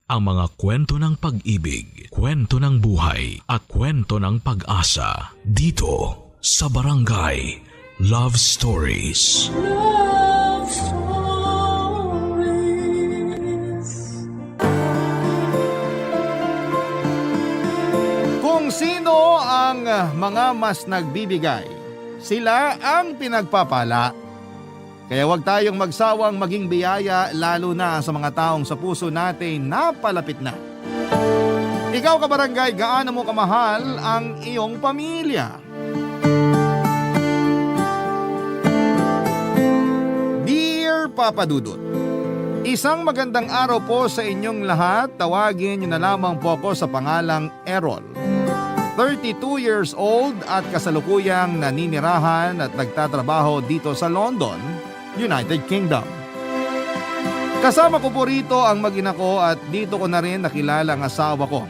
ang mga kwento ng pag-ibig, kwento ng buhay at kwento ng pag-asa dito sa Barangay Love Stories. Love Stories. Kung sino ang mga mas nagbibigay, sila ang pinagpapala. Kaya huwag tayong magsawang maging biyaya lalo na sa mga taong sa puso natin napalapit na. Ikaw kabarangay, gaano mo kamahal ang iyong pamilya? Dear Papa Dudut, isang magandang araw po sa inyong lahat. Tawagin niyo na lamang po ako sa pangalang Errol. 32 years old at kasalukuyang naninirahan at nagtatrabaho dito sa London, United Kingdom. Kasama ko po rito ang mag-ina ko at dito ko na rin nakilala ang asawa ko.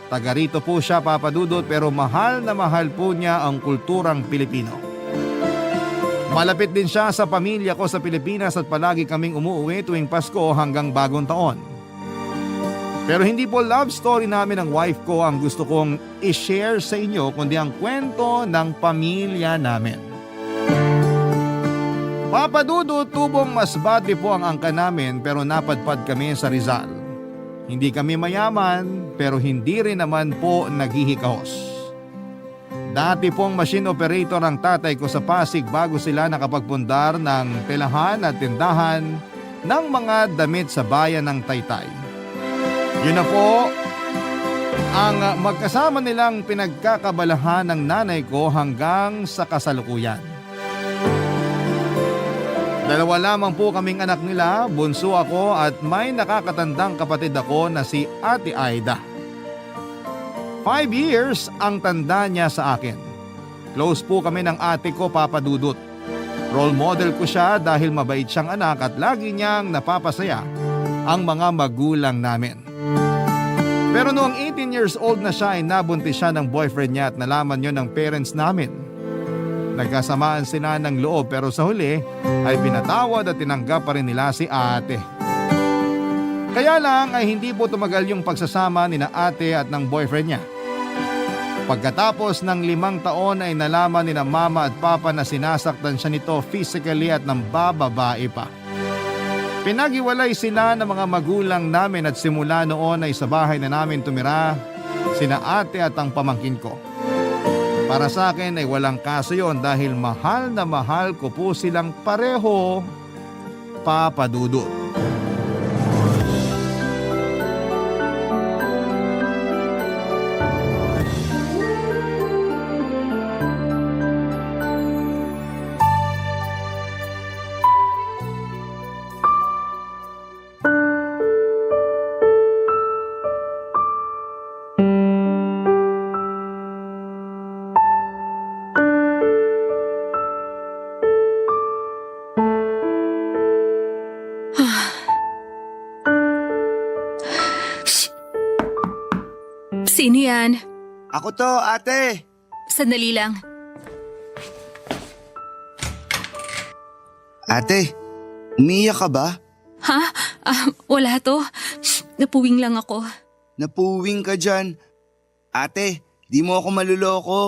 Taga rito po siya, Papa Dudut, pero mahal na mahal po niya ang kulturang Pilipino. Malapit din siya sa pamilya ko sa Pilipinas at palagi kaming umuwi tuwing Pasko hanggang Bagong Taon. Pero hindi po love story namin ng wife ko ang gusto kong i-share sa inyo, kundi ang kwento ng pamilya namin. Papa Dudut, tubong masbate po ang angka namin pero napadpad kami sa Rizal. Hindi kami mayaman pero hindi rin naman po naghihikahos. Dati pong machine operator ang tatay ko sa Pasig bago sila nakapagpundar ng telahan at tindahan ng mga damit sa bayan ng Taytay. Yun na po ang magkasama nilang pinagkakabalahan ng nanay ko hanggang sa kasalukuyan. Dalawa lamang po kaming anak nila, bunso ako at may nakakatandang kapatid ako na si Ate Aida. 5 years ang tanda niya sa akin. Close po kami ng ate ko, Papa Dudut. Role model ko siya dahil mabait siyang anak at lagi niyang napapasaya ang mga magulang namin. Pero noong 18 years old na siya ay nabuntis siya ng boyfriend niya at nalaman yun ng parents namin. Nagkasamaan sila ng loob pero sa huli ay pinatawad at tinanggap pa rin nila si ate. Kaya lang ay hindi po tumagal yung pagsasama ni na ate at ng boyfriend niya. Pagkatapos ng 5 taon ay nalaman ni na mama at papa na sinasaktan siya nito physically at ng bababae pa. Pinaghiwalay sila ng mga magulang namin at simula noon ay sa bahay na namin tumira sina ate at ang pamangkin ko. Para sa akin ay walang kaso yon dahil mahal na mahal ko po silang pareho, Papa Dudut. Sino yan? Ako to, ate. Sandali lang. Ate, umiiyak ka ba? Ha? Wala to. Shh, napuwing lang ako. Napuwing ka dyan. Ate, di mo ako maluloko.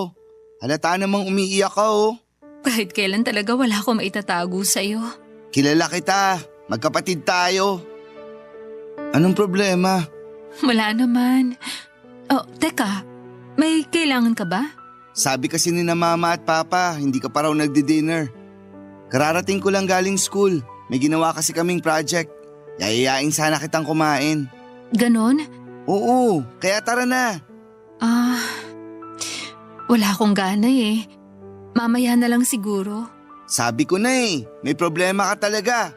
Halata namang umiiyak ka oh. Kahit kailan talaga wala akong maitatago sa'yo. Kilala kita. Magkapatid tayo. Anong problema? Wala naman. Oh, teka. May kailangan ka ba? Sabi kasi ni na mama at papa, hindi ka pa raw nagdi-dinner. Kararating ko lang galing school. May ginawa kasi kaming project. Yayayain sana kitang kumain. Ganon? Oo, kaya tara na. Wala akong gana eh. Mamaya na lang siguro. Sabi ko na eh, may problema ka talaga.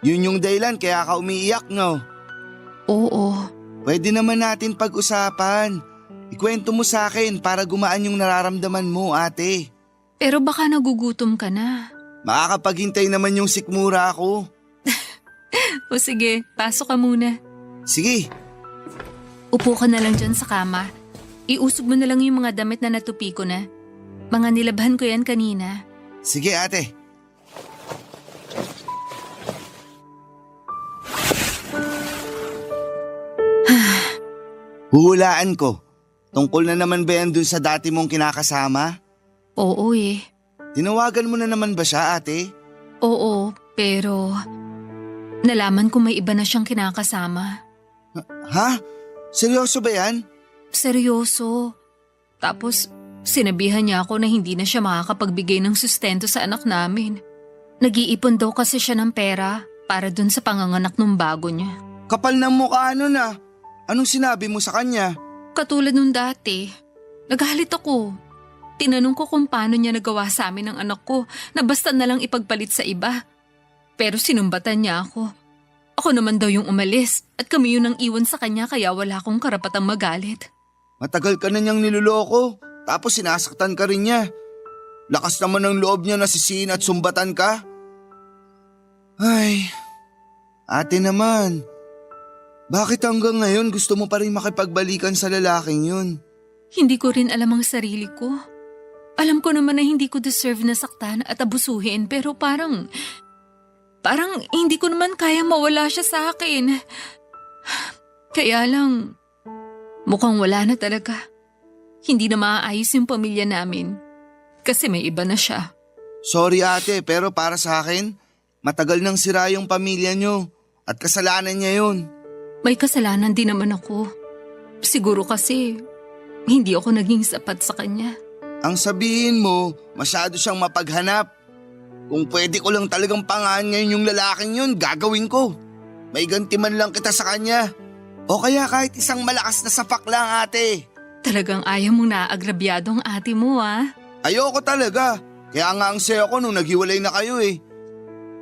Yun yung dahilan kaya ka umiiyak no. Oo. Pwede naman natin pag-usapan. Ikwento mo sa akin para gumaan yung nararamdaman mo, ate. Pero baka nagugutom ka na. Makakapaghintay naman yung sikmura ko. O sige, pasok ka muna. Sige. Upo ka na lang dyan sa kama. Iusog mo na lang yung mga damit na natupi ko na. Mga nilabhan ko yan kanina. Sige, ate. Huhulaan ko. Tungkol na naman ba yan dun sa dati mong kinakasama? Oo eh. Tinawagan mo na naman ba siya, ate? Oo, pero nalaman ko may iba na siyang kinakasama. Ha? Seryoso ba yan? Seryoso. Tapos sinabihan niya ako na hindi na siya makakapagbigay ng sustento sa anak namin. Nag-iipon daw kasi siya ng pera para dun sa panganganak ng bago niya. Kapal ng mukha ano na. Anong sinabi mo sa kanya? Katulad nung dati, nagalit ako. Tinanong ko kung paano niya nagawa sa amin ng anak ko na basta na lang ipagpalit sa iba. Pero sinumbatan niya ako. Ako naman daw yung umalis at kami yun ang iwan sa kanya kaya wala akong karapatang magalit. Matagal ka na niyang niloloko, tapos sinasaktan ka rin niya. Lakas naman ng loob niya na sisihin at sumbatan ka. Ay, ate naman. Bakit hanggang ngayon gusto mo pa rin makipagbalikan sa lalaking yun? Hindi ko rin alam ang sarili ko. Alam ko naman na hindi ko deserve na saktan at abusuhin pero parang hindi ko naman kaya mawala siya sa akin. Kaya lang, mukhang wala na talaga. Hindi na maaayos yung pamilya namin kasi may iba na siya. Sorry ate, pero para sa akin, matagal nang sira yung pamilya niyo at kasalanan niya yun. May kasalanan din naman ako. Siguro kasi hindi ako naging sapat sa kanya. Ang sabihin mo, masyado siyang mapaghanap. Kung pwede ko lang talagang pangahan ngayon yung lalaking yun, gagawin ko. May ganti man lang kita sa kanya. O kaya kahit isang malakas na sapak lang ate. Talagang ayaw mong naagrabyado ang ate mo Ayoko talaga. Kaya nga ang saya ko nung naghiwalay na kayo eh.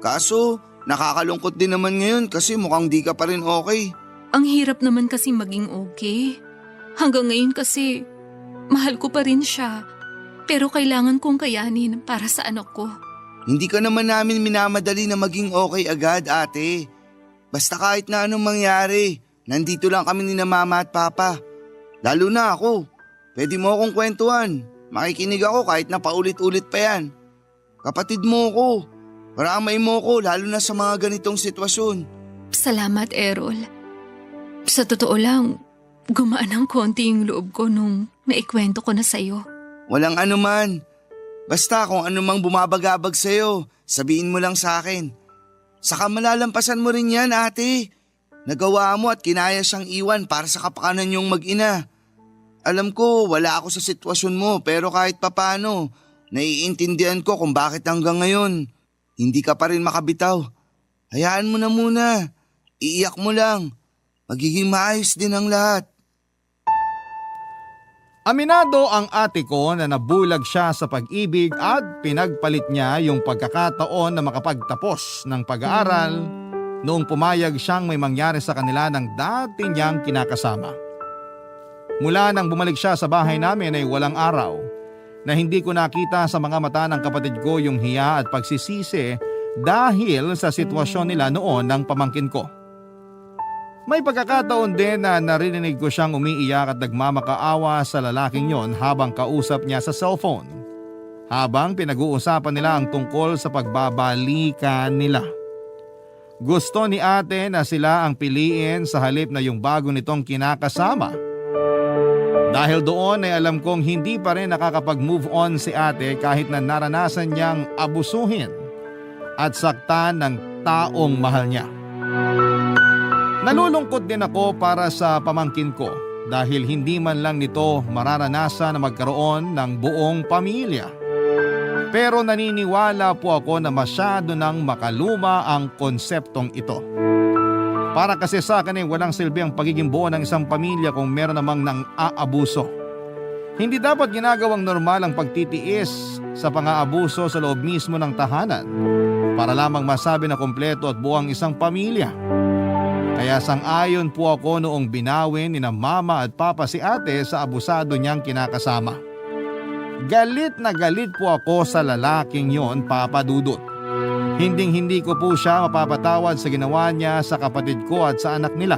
Kaso, nakakalungkot din naman ngayon kasi mukhang di ka pa rin okay. Ang hirap naman kasi maging okay. Hanggang ngayon kasi, mahal ko pa rin siya. Pero kailangan kong kayanin para sa anak ko. Hindi ka naman namin minamadali na maging okay agad ate. Basta kahit na anong mangyari, nandito lang kami ni na mama at papa. Lalo na ako. Pwede mo akong kwentuhan. Makikinig ako kahit na paulit-ulit pa yan. Kapatid mo ko. Paramay mo ko lalo na sa mga ganitong sitwasyon. Salamat, Errol. Sa totoo lang, gumaan ng konti yung loob ko nung naikwento ko na sa'yo. Walang anuman. Basta kung anumang bumabagabag sa'yo, sabihin mo lang sa akin. Saka malalampasan mo rin yan ate. Nagawa mo at kinaya siyang iwan para sa kapakanan niyong mag-ina. Alam ko wala ako sa sitwasyon mo pero kahit papano, naiintindihan ko kung bakit hanggang ngayon hindi ka pa rin makabitaw. Hayaan mo na muna. Iiyak mo lang. Magiging maayos din ang lahat. Aminado ang ate ko na nabulag siya sa pag-ibig at pinagpalit niya yung pagkakataon na makapagtapos ng pag-aaral noong pumayag siyang may mangyari sa kanila ng dati niyang kinakasama. Mula nang bumalik siya sa bahay namin ay walang araw na hindi ko nakita sa mga mata ng kapatid ko yung hiya at pagsisisi dahil sa sitwasyon nila noon ng pamangkin ko. May pagkakataon din na narinig ko siyang umiiyak at nagmamakaawa sa lalaking yon habang kausap niya sa cellphone. Habang pinag-uusapan nila ang tungkol sa pagbabalikan nila. Gusto ni ate na sila ang piliin sa halip na yung bago nitong kinakasama. Dahil doon ay alam kong hindi pa rin nakakapag-move on si ate kahit na naranasan niyang abusuhin at saktan ng taong mahal niya. Nalulungkot din ako para sa pamangkin ko dahil hindi man lang nito mararanasan na magkaroon ng buong pamilya. Pero naniniwala po ako na masyado nang makaluma ang konseptong ito. Para kasi sa akin ay walang silbi ang pagiging buo ng isang pamilya kung meron namang nang aabuso. Hindi dapat ginagawang normal ang pagtitiis sa pang-aabuso sa loob mismo ng tahanan para lamang masabi na kompleto at buo ang isang pamilya. Kaya sang-ayon po ako noong binawin ni na mama at papa si ate sa abusado niyang kinakasama. Galit na galit po ako sa lalaking yon, Papa Dudut. Hinding-hindi ko po siya mapapatawad sa ginawa niya sa kapatid ko at sa anak nila.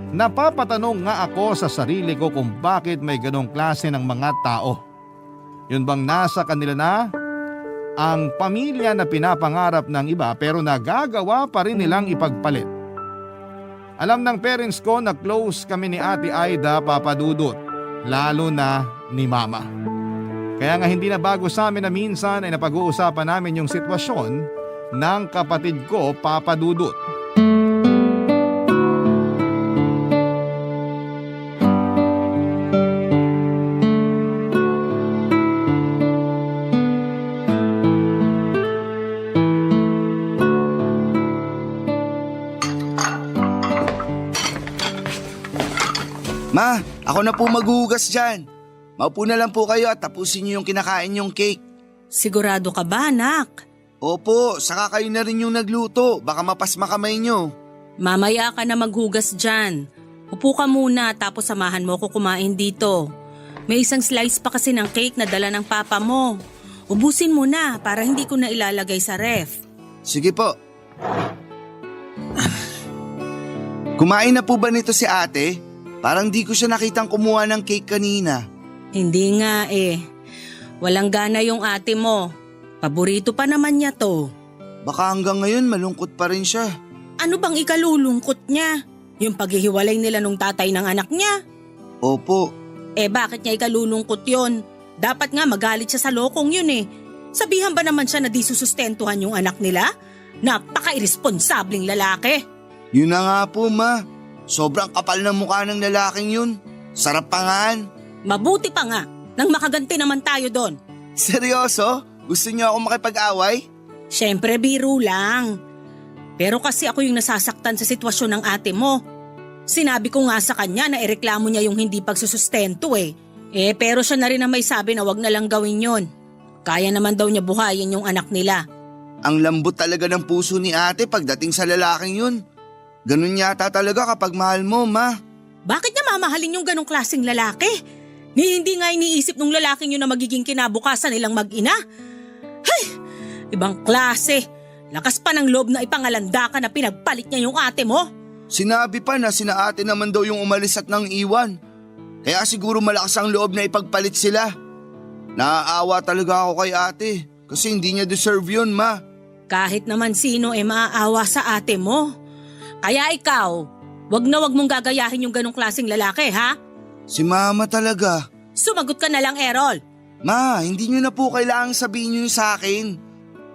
Napapatanong nga ako sa sarili ko kung bakit may ganong klase ng mga tao. Yun bang nasa kanila na ang pamilya na pinapangarap ng iba pero nagagawa pa rin nilang ipagpalit? Alam ng parents ko na close kami ni Ate Aida, Papa Dudut, lalo na ni Mama. Kaya nga hindi na bago sa amin na minsan ay napag-uusapan namin yung sitwasyon ng kapatid ko, Papa Dudut. Ma, ako na po maghuhugas dyan. Maupo na lang po kayo at tapusin niyo yung kinakain yung cake. Sigurado ka ba, anak? Opo, saka kayo na rin yung nagluto. Baka mapasma kamay niyo. Mamaya ka na maghugas dyan. Upo ka muna tapos samahan mo ko kumain dito. May isang slice pa kasi ng cake na dala ng papa mo. Ubusin mo na para hindi ko na ilalagay sa ref. Sige po. Kumain na po ba nito si ate? Parang di ko siya nakitang kumuha ng cake kanina. Hindi nga eh. Walang gana yung ate mo. Paborito pa naman niya to. Baka hanggang ngayon malungkot pa rin siya. Ano bang ikalulungkot niya? Yung paghihiwalay nila nung tatay ng anak niya? Opo. Eh bakit niya ikalulungkot yon? Dapat nga magalit siya sa lokong yun eh. Sabihan ba naman siya na di susustentuhan yung anak nila? Napaka-irresponsabling lalaki. Yun na nga po, ma. Sobrang kapal ng mukha ng lalaking yun. Sarap pangaan. Mabuti pa nga nang makaganti naman tayo doon. Seryoso? Gusto niyo ako makipag-away? Siyempre biro lang. Pero kasi ako yung nasasaktan sa sitwasyon ng ate mo. Sinabi ko nga sa kanya na ireklamo niya yung hindi pagsusustento eh. Pero siya na rin ang may sabi na wag na lang gawin yon. Kaya naman daw niya buhayin yung anak nila. Ang lambot talaga ng puso ni ate pagdating sa lalaking yun. Ganun yata talaga kapag mahal mo, ma. Bakit niya mamahalin yung ganong klaseng lalaki? Hindi nga iniisip nung lalaking yun na magiging kinabukasan nilang mag-ina. Hay! Ibang klase. Lakas pa ng loob na ipangalanda ka na pinagpalit niya yung ate mo. Sinabi pa na sina ate naman daw yung umalis at nang iwan. Kaya siguro malakas ang loob na ipagpalit sila. Naaawa talaga ako kay ate kasi hindi niya deserve yun, ma. Kahit naman sino maaawa sa ate mo. Kaya ikaw, wag mong gagayahin yung ganong klaseng lalaki, ha? Si mama talaga. Sumagot ka na lang, Errol. Ma, hindi niyo na po kailangang sabihin yun sa akin.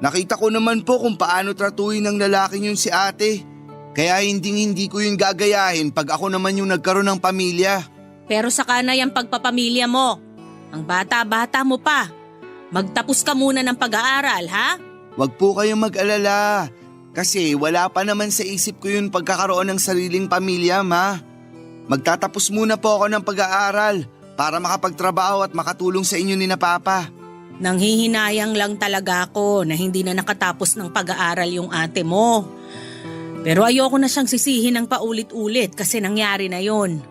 Nakita ko naman po kung paano tratuhin ng lalaking yun si ate. Kaya hindi ko yun gagayahin pag ako naman yung nagkaroon ng pamilya. Pero saka na yung pagpapamilya mo. Ang bata-bata mo pa. Magtapos ka muna ng pag-aaral, ha? Wag po kayong mag-alala. Kasi wala pa naman sa isip ko yun pagkakaroon ng sariling pamilya, ma. Magtatapos muna po ako ng pag-aaral para makapagtrabaho at makatulong sa inyo ni na papa. Nanghihinayang lang talaga ako na hindi na nakatapos ng pag-aaral yung ate mo. Pero ayoko na siyang sisihin ng paulit-ulit kasi nangyari na yon.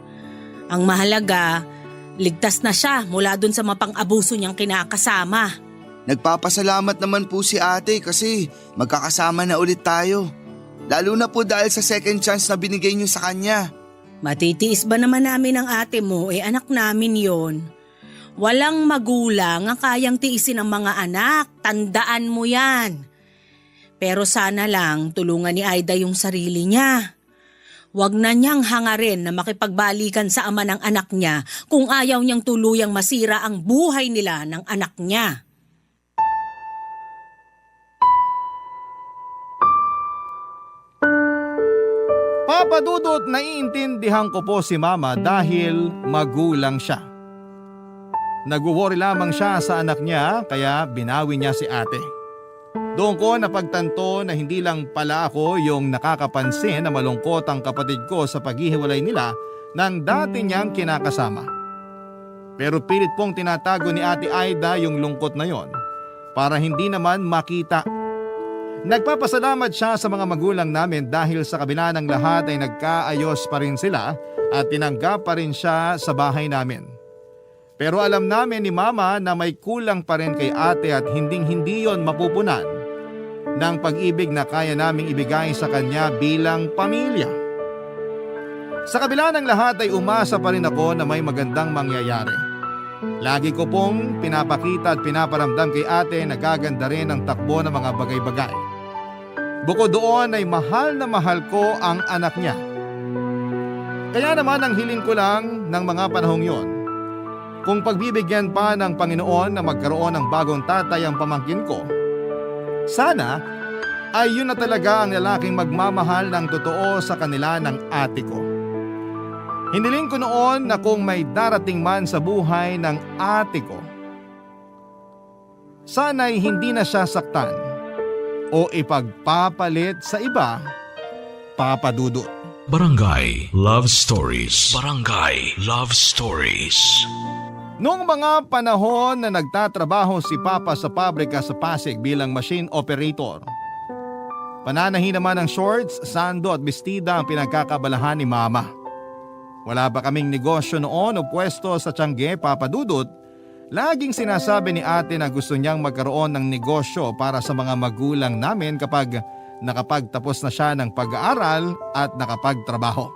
Ang mahalaga, ligtas na siya mula dun sa mapang-abuso niyang kinakasama. Nagpapasalamat naman po si ate kasi magkakasama na ulit tayo. Lalo na po dahil sa second chance na binigay niyo sa kanya. Matitiis ba naman namin ang ate mo? Anak namin yon. Walang magulang ang kayang tiisin ng mga anak. Tandaan mo yan. Pero sana lang tulungan ni Aida yung sarili niya. Huwag na niyang hangarin na makipagbalikan sa ama ng anak niya kung ayaw niyang tuluyang masira ang buhay nila ng anak niya. Papa Dudut, naiintindihan ko po si Mama dahil magulang siya. Nag-worry lamang siya sa anak niya kaya binawi niya si ate. Doon ko napagtanto na hindi lang pala ako yung nakakapansin na malungkot ang kapatid ko sa paghihiwalay nila ng dati niyang kinakasama. Pero pilit pong tinatago ni Ate Aida yung lungkot na yon para hindi naman makita. Nagpapasalamat siya sa mga magulang namin dahil sa kabila ng lahat ay nagkaayos pa rin sila at tinanggap pa rin siya sa bahay namin. Pero alam namin ni Mama na may kulang pa rin kay ate at hinding-hindi yon mapupunan ng pag-ibig na kaya naming ibigay sa kanya bilang pamilya. Sa kabila ng lahat ay umasa pa rin ako na may magandang mangyayari. Lagi ko pong pinapakita at pinaparamdam kay ate na gaganda rin ang takbo ng mga bagay-bagay. Bukod doon ay mahal na mahal ko ang anak niya. Kaya naman ang hiling ko lang ng mga panahong yon, kung pagbibigyan pa ng Panginoon na magkaroon ng bagong tatay ang pamangkin ko, sana ay yun na talaga ang lalaking magmamahal ng totoo sa kanila ng ate ko. Hiniling ko noon na kung may darating man sa buhay ng ate ko, sana'y hindi na siya saktan o ipagpapalit sa iba, Papa Dudut. Barangay Love Stories. Barangay Love Stories. Noong mga panahon na nagtatrabaho si Papa sa pabrika sa Pasig bilang machine operator, pananahi naman ng shorts, sando at bestida ang pinagkakabalahan ni Mama. Wala pa kaming negosyo noon o pwesto sa Tiangge, Papa Dudut. Laging sinasabi ni ate na gusto niyang magkaroon ng negosyo para sa mga magulang namin kapag nakapagtapos na siya ng pag-aaral at nakapagtrabaho.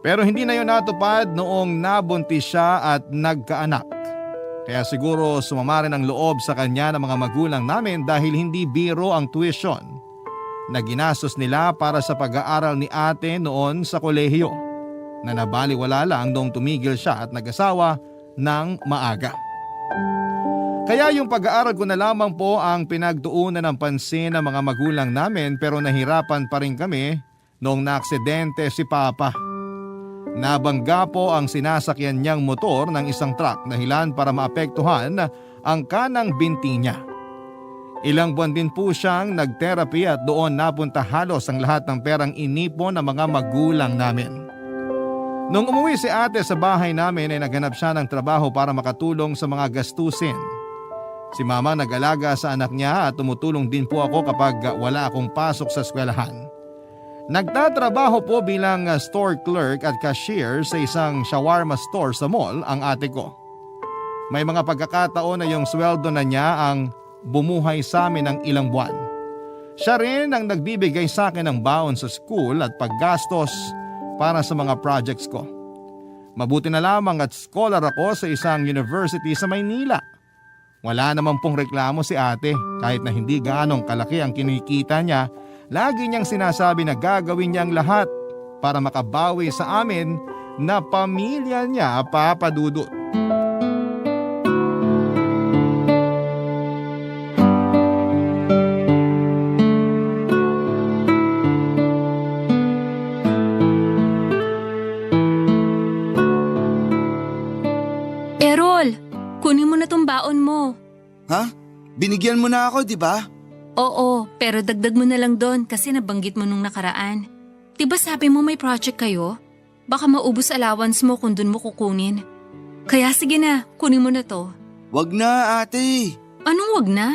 Pero hindi na yun natupad noong nabuntis siya at nagkaanak. Kaya siguro sumama rin ang loob sa kanya ng mga magulang namin dahil hindi biro ang tuition na ginastos nila para sa pag-aaral ni ate noon sa kolehiyo, na nabaliwala lang noong tumigil siya at nag-asawa ng maaga. Kaya yung pag-aaral ko na lamang po ang pinagtuunan ng pansin ng mga magulang namin, pero nahirapan pa rin kami noong naaksidente si Papa. Nabangga po ang sinasakyan niyang motor ng isang truck, dahilan para maapektuhan ang kanang binti niya. Ilang buwan din po siyang nag-therapy at doon napunta halos ang lahat ng perang inipon ng mga magulang namin. Nung umuwi si ate sa bahay namin ay naghanap siya ng trabaho para makatulong sa mga gastusin. Si Mama nag-alaga sa anak niya at tumutulong din po ako kapag wala akong pasok sa eskwelahan. Nagtatrabaho po bilang store clerk at cashier sa isang shawarma store sa mall ang ate ko. May mga pagkakataon na yung sweldo na niya ang bumuhay sa amin ng ilang buwan. Siya rin ang nagbibigay sa akin ng baon sa school at paggastos para sa mga projects ko. Mabuti na lamang at scholar ako sa isang university sa Maynila. Wala naman pong reklamo si ate, kahit na hindi gaanong kalaki ang kinikita niya. Lagi niyang sinasabi na gagawin niyang lahat para makabawi sa amin na pamilya niya, Papa Dudut. Errol, kunin mo na tong baon mo. Ha? Binigyan mo na ako, di ba? Oo, pero dagdag mo na lang doon kasi nabanggit mo nung nakaraan. Diba sabi mo may project kayo? Baka maubos allowance mo kung dun mo kukunin. Kaya sige na, kunin mo na to. Wag na, ate. Anong wag na?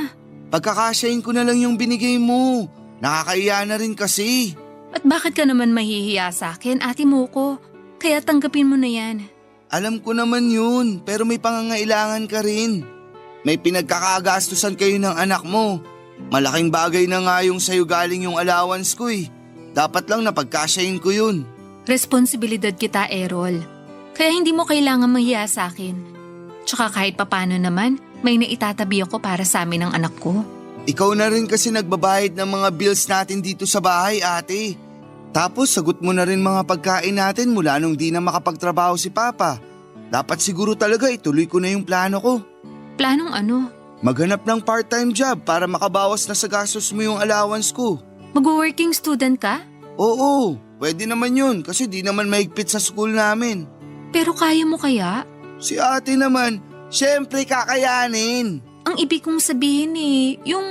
Pagkakasyahin ko na lang yung binigay mo. Nakakaiya na rin kasi. At bakit ka naman mahihiya sa akin, ate mo ko? Kaya tanggapin mo na yan. Alam ko naman yun, pero may pangangailangan ka rin. May pinagkakagastusan kayo ng anak mo. Malaking bagay na nga yung sa'yo galing yung allowance ko eh. Dapat lang napagkasyahin ko yun. Responsibilidad kita, Errol. Kaya hindi mo kailangan mahiya sa akin. Tsaka kahit papano naman, may naitatabi ako para sa amin ng anak ko. Ikaw na rin kasi nagbabayad ng mga bills natin dito sa bahay, ate. Tapos sagot mo na rin mga pagkain natin mula nung di na makapagtrabaho si Papa. Dapat siguro talaga ituloy ko na yung plano ko. Planong ano? Maghanap ng part-time job para makabawas na sa gastos mo yung allowance ko. Mag-working student ka? Oo, pwede naman yun kasi di naman mahigpit sa school namin. Pero kaya mo kaya? Si ate naman, syempre kakayanin. Ang ibig kong sabihin yung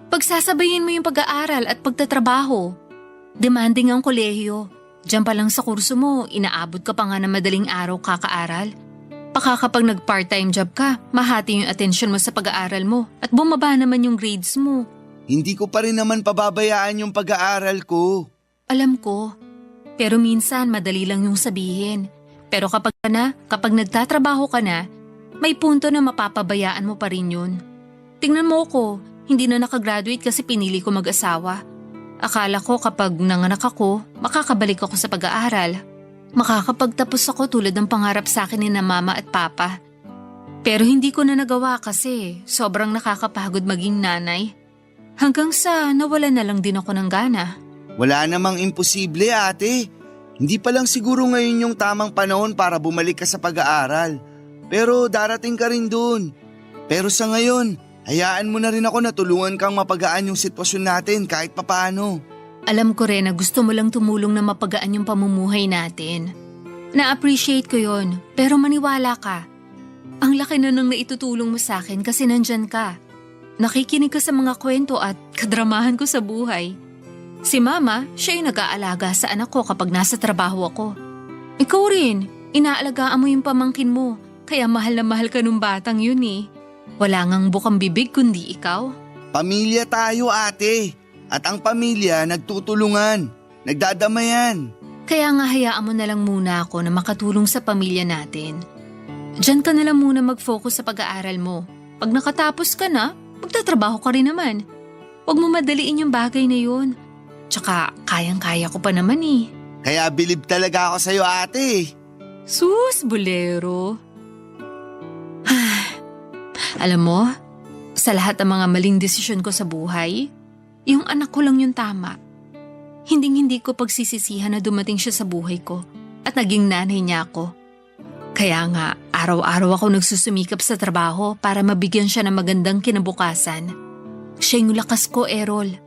pagsasabayin mo yung pag-aaral at pagtatrabaho. Demanding ang kolehiyo. Diyan pa lang sa kurso mo, inaabot ka pa nga na madaling araw kakaaral. Baka kapag nag-part-time job ka, mahati yung atensyon mo sa pag-aaral mo at bumaba naman yung grades mo. Hindi ko pa rin naman pababayaan yung pag-aaral ko. Alam ko, pero minsan madali lang yung sabihin. Pero kapag nagtatrabaho ka na, may punto na mapapabayaan mo pa rin yun. Tingnan mo ko, hindi na nakagraduate kasi pinili ko mag-asawa. Akala ko kapag nanganak ako, makakabalik ako sa pag-aaral. Makakapagtapos ako tulad ng pangarap sa akin ni na Mama at Papa. Pero hindi ko na nagawa kasi sobrang nakakapagod maging nanay. Hanggang sa nawala na lang din ako ng gana. Wala namang imposible, ate. Hindi pa lang siguro ngayon yung tamang panahon para bumalik ka sa pag-aaral. Pero darating ka rin dun. Pero sa ngayon, hayaan mo na rin ako na tulungan kang mapagaan yung sitwasyon natin kahit papaano. Alam ko rin na gusto mo lang tumulong na mapagaan yung pamumuhay natin. Na-appreciate ko yon, pero maniwala ka. Ang laki na nang naitutulong mo sa akin kasi nandyan ka. Nakikinig ka sa mga kwento at kadramahan ko sa buhay. Si Mama, siya yung nag-aalaga sa anak ko kapag nasa trabaho ako. Ikaw rin, inaalagaan mo yung pamangkin mo, kaya mahal na mahal ka nung batang yun eh. Wala ngang bukang bibig kundi ikaw. Pamilya tayo ate. At ang pamilya nagtutulungan, nagdadamayan. Kaya nga hayaan mo na lang muna ako na makatulong sa pamilya natin. Diyan ka na lang muna mag-focus sa pag-aaral mo. Pag nakatapos ka na, magtatrabaho ka rin naman. Huwag mo madaliin yung bagay na yun. Tsaka kayang-kaya ko pa naman eh. Kaya bilib talaga ako sa'yo ate. Sus, bolero. Alam mo, sa lahat ng mga maling desisyon ko sa buhay, yung anak ko lang yung tama. Hinding-hindi ko pagsisisihan na dumating siya sa buhay ko at naging nanay niya ako. Kaya nga, araw-araw ako nagsusumikap sa trabaho para mabigyan siya ng magandang kinabukasan. Siya yung lakas ko, Errol.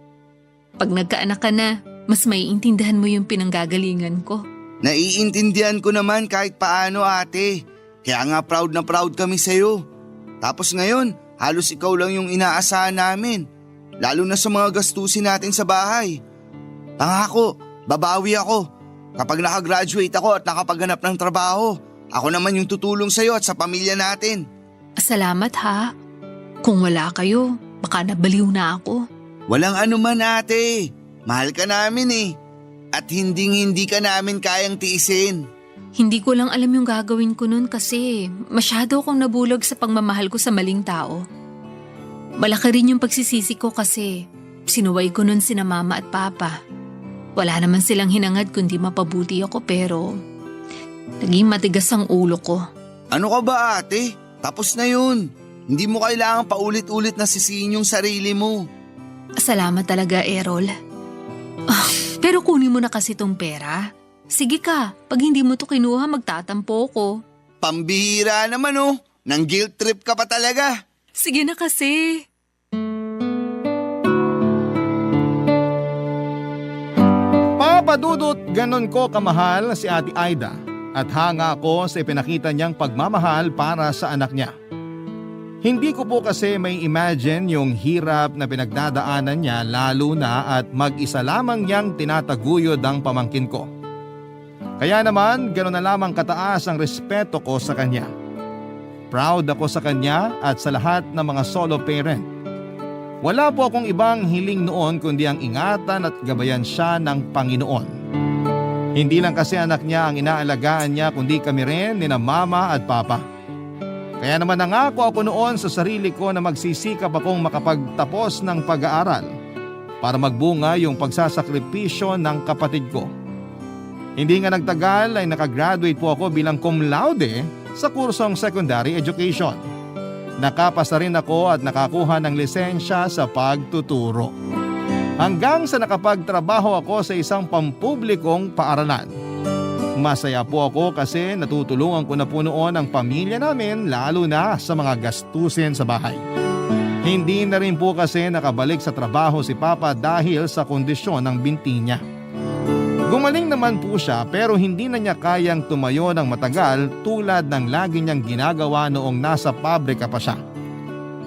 Pag nagkaanak ka na, mas maiintindihan mo yung pinanggagalingan ko. Naiintindihan ko naman kahit paano ate. Kaya nga proud na proud kami sa'yo. Tapos ngayon, halos ikaw lang yung inaasahan namin. Lalo na sa mga gastusin natin sa bahay. Pangako, babawi ako. Kapag nakagraduate ako at nakapaghanap ng trabaho, ako naman yung tutulong sa'yo at sa pamilya natin. Salamat ha. Kung wala kayo, baka nabaliw na ako. Walang anuman ate. Mahal ka namin eh. At hindi ka namin kayang tiisin. Hindi ko lang alam yung gagawin ko nun kasi masyado akong nabulag sa pagmamahal ko sa maling tao. Malaki rin yung pagsisisi ko kasi sinuway ko nun sina Mama at Papa. Wala naman silang hinangad kundi mapabuti ako pero naging matigas ang ulo ko. Ano ka ba ate? Tapos na yun. Hindi mo kailangang paulit-ulit na sisihin yung sarili mo. Salamat talaga, Errol. Pero kunin mo na kasi tong pera. Sige ka, pag hindi mo to kinuha magtatampo ko. Pambihira naman oh. Nang guilt trip ka pa talaga. Sige na kasi. Papadudot ganon ko kamahal si Ate Aida at hanga ako sa ipinakita niyang pagmamahal para sa anak niya. Hindi ko po kasi may imagine yung hirap na pinagdadaanan niya lalo na at mag-isa lamang niyang tinataguyod ang pamangkin ko. Kaya naman gano'n na lamang kataas ang respeto ko sa kanya. Proud ako sa kanya at sa lahat ng mga solo parent. Wala po akong ibang hiling noon kundi ang ingatan at gabayan siya ng Panginoon. Hindi lang kasi anak niya ang inaalagaan niya kundi kami rin ni na Mama at Papa. Kaya naman nangako ako noon sa sarili ko na magsisikap akong makapagtapos ng pag-aaral para magbunga yung pagsasakripisyo ng kapatid ko. Hindi nga nagtagal ay nakagraduate po ako bilang cum laude sa kursong secondary education. Nakapasa rin ako at nakakuha ng lisensya sa pagtuturo. Hanggang sa nakapagtrabaho ako sa isang pampublikong paaralan. Masaya po ako kasi natutulungan ko na po noon ang pamilya namin lalo na sa mga gastusin sa bahay. Hindi na rin po kasi nakabalik sa trabaho si Papa dahil sa kondisyon ng binti niya. Gumaling naman po siya pero hindi na niya kayang tumayo ng matagal tulad ng lagi niyang ginagawa noong nasa pabrika pa siya.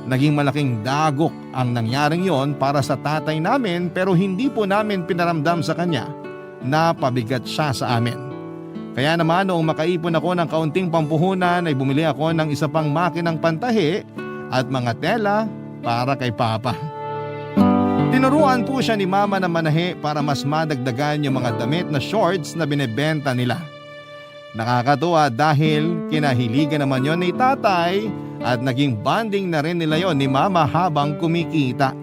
Naging malaking dagok ang nangyaring yon para sa tatay namin pero hindi po namin pinaramdam sa kanya na pabigat siya sa amin. Kaya naman noong makaipon ako ng kaunting pampuhunan ay bumili ako ng isa pang makinang pantahi at mga tela para kay Papa. Tinuruan po siya ni Mama na manahi para mas madagdagan yung mga damit na shorts na binebenta nila. Nakakatuwa dahil kinahiligan naman yon ni tatay at naging bonding na rin nila yon ni Mama habang kumikita.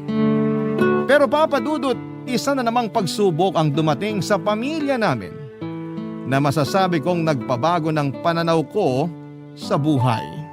Pero Papa Dudut, isa na namang pagsubok ang dumating sa pamilya namin na masasabi kong nagpabago ng pananaw ko sa buhay.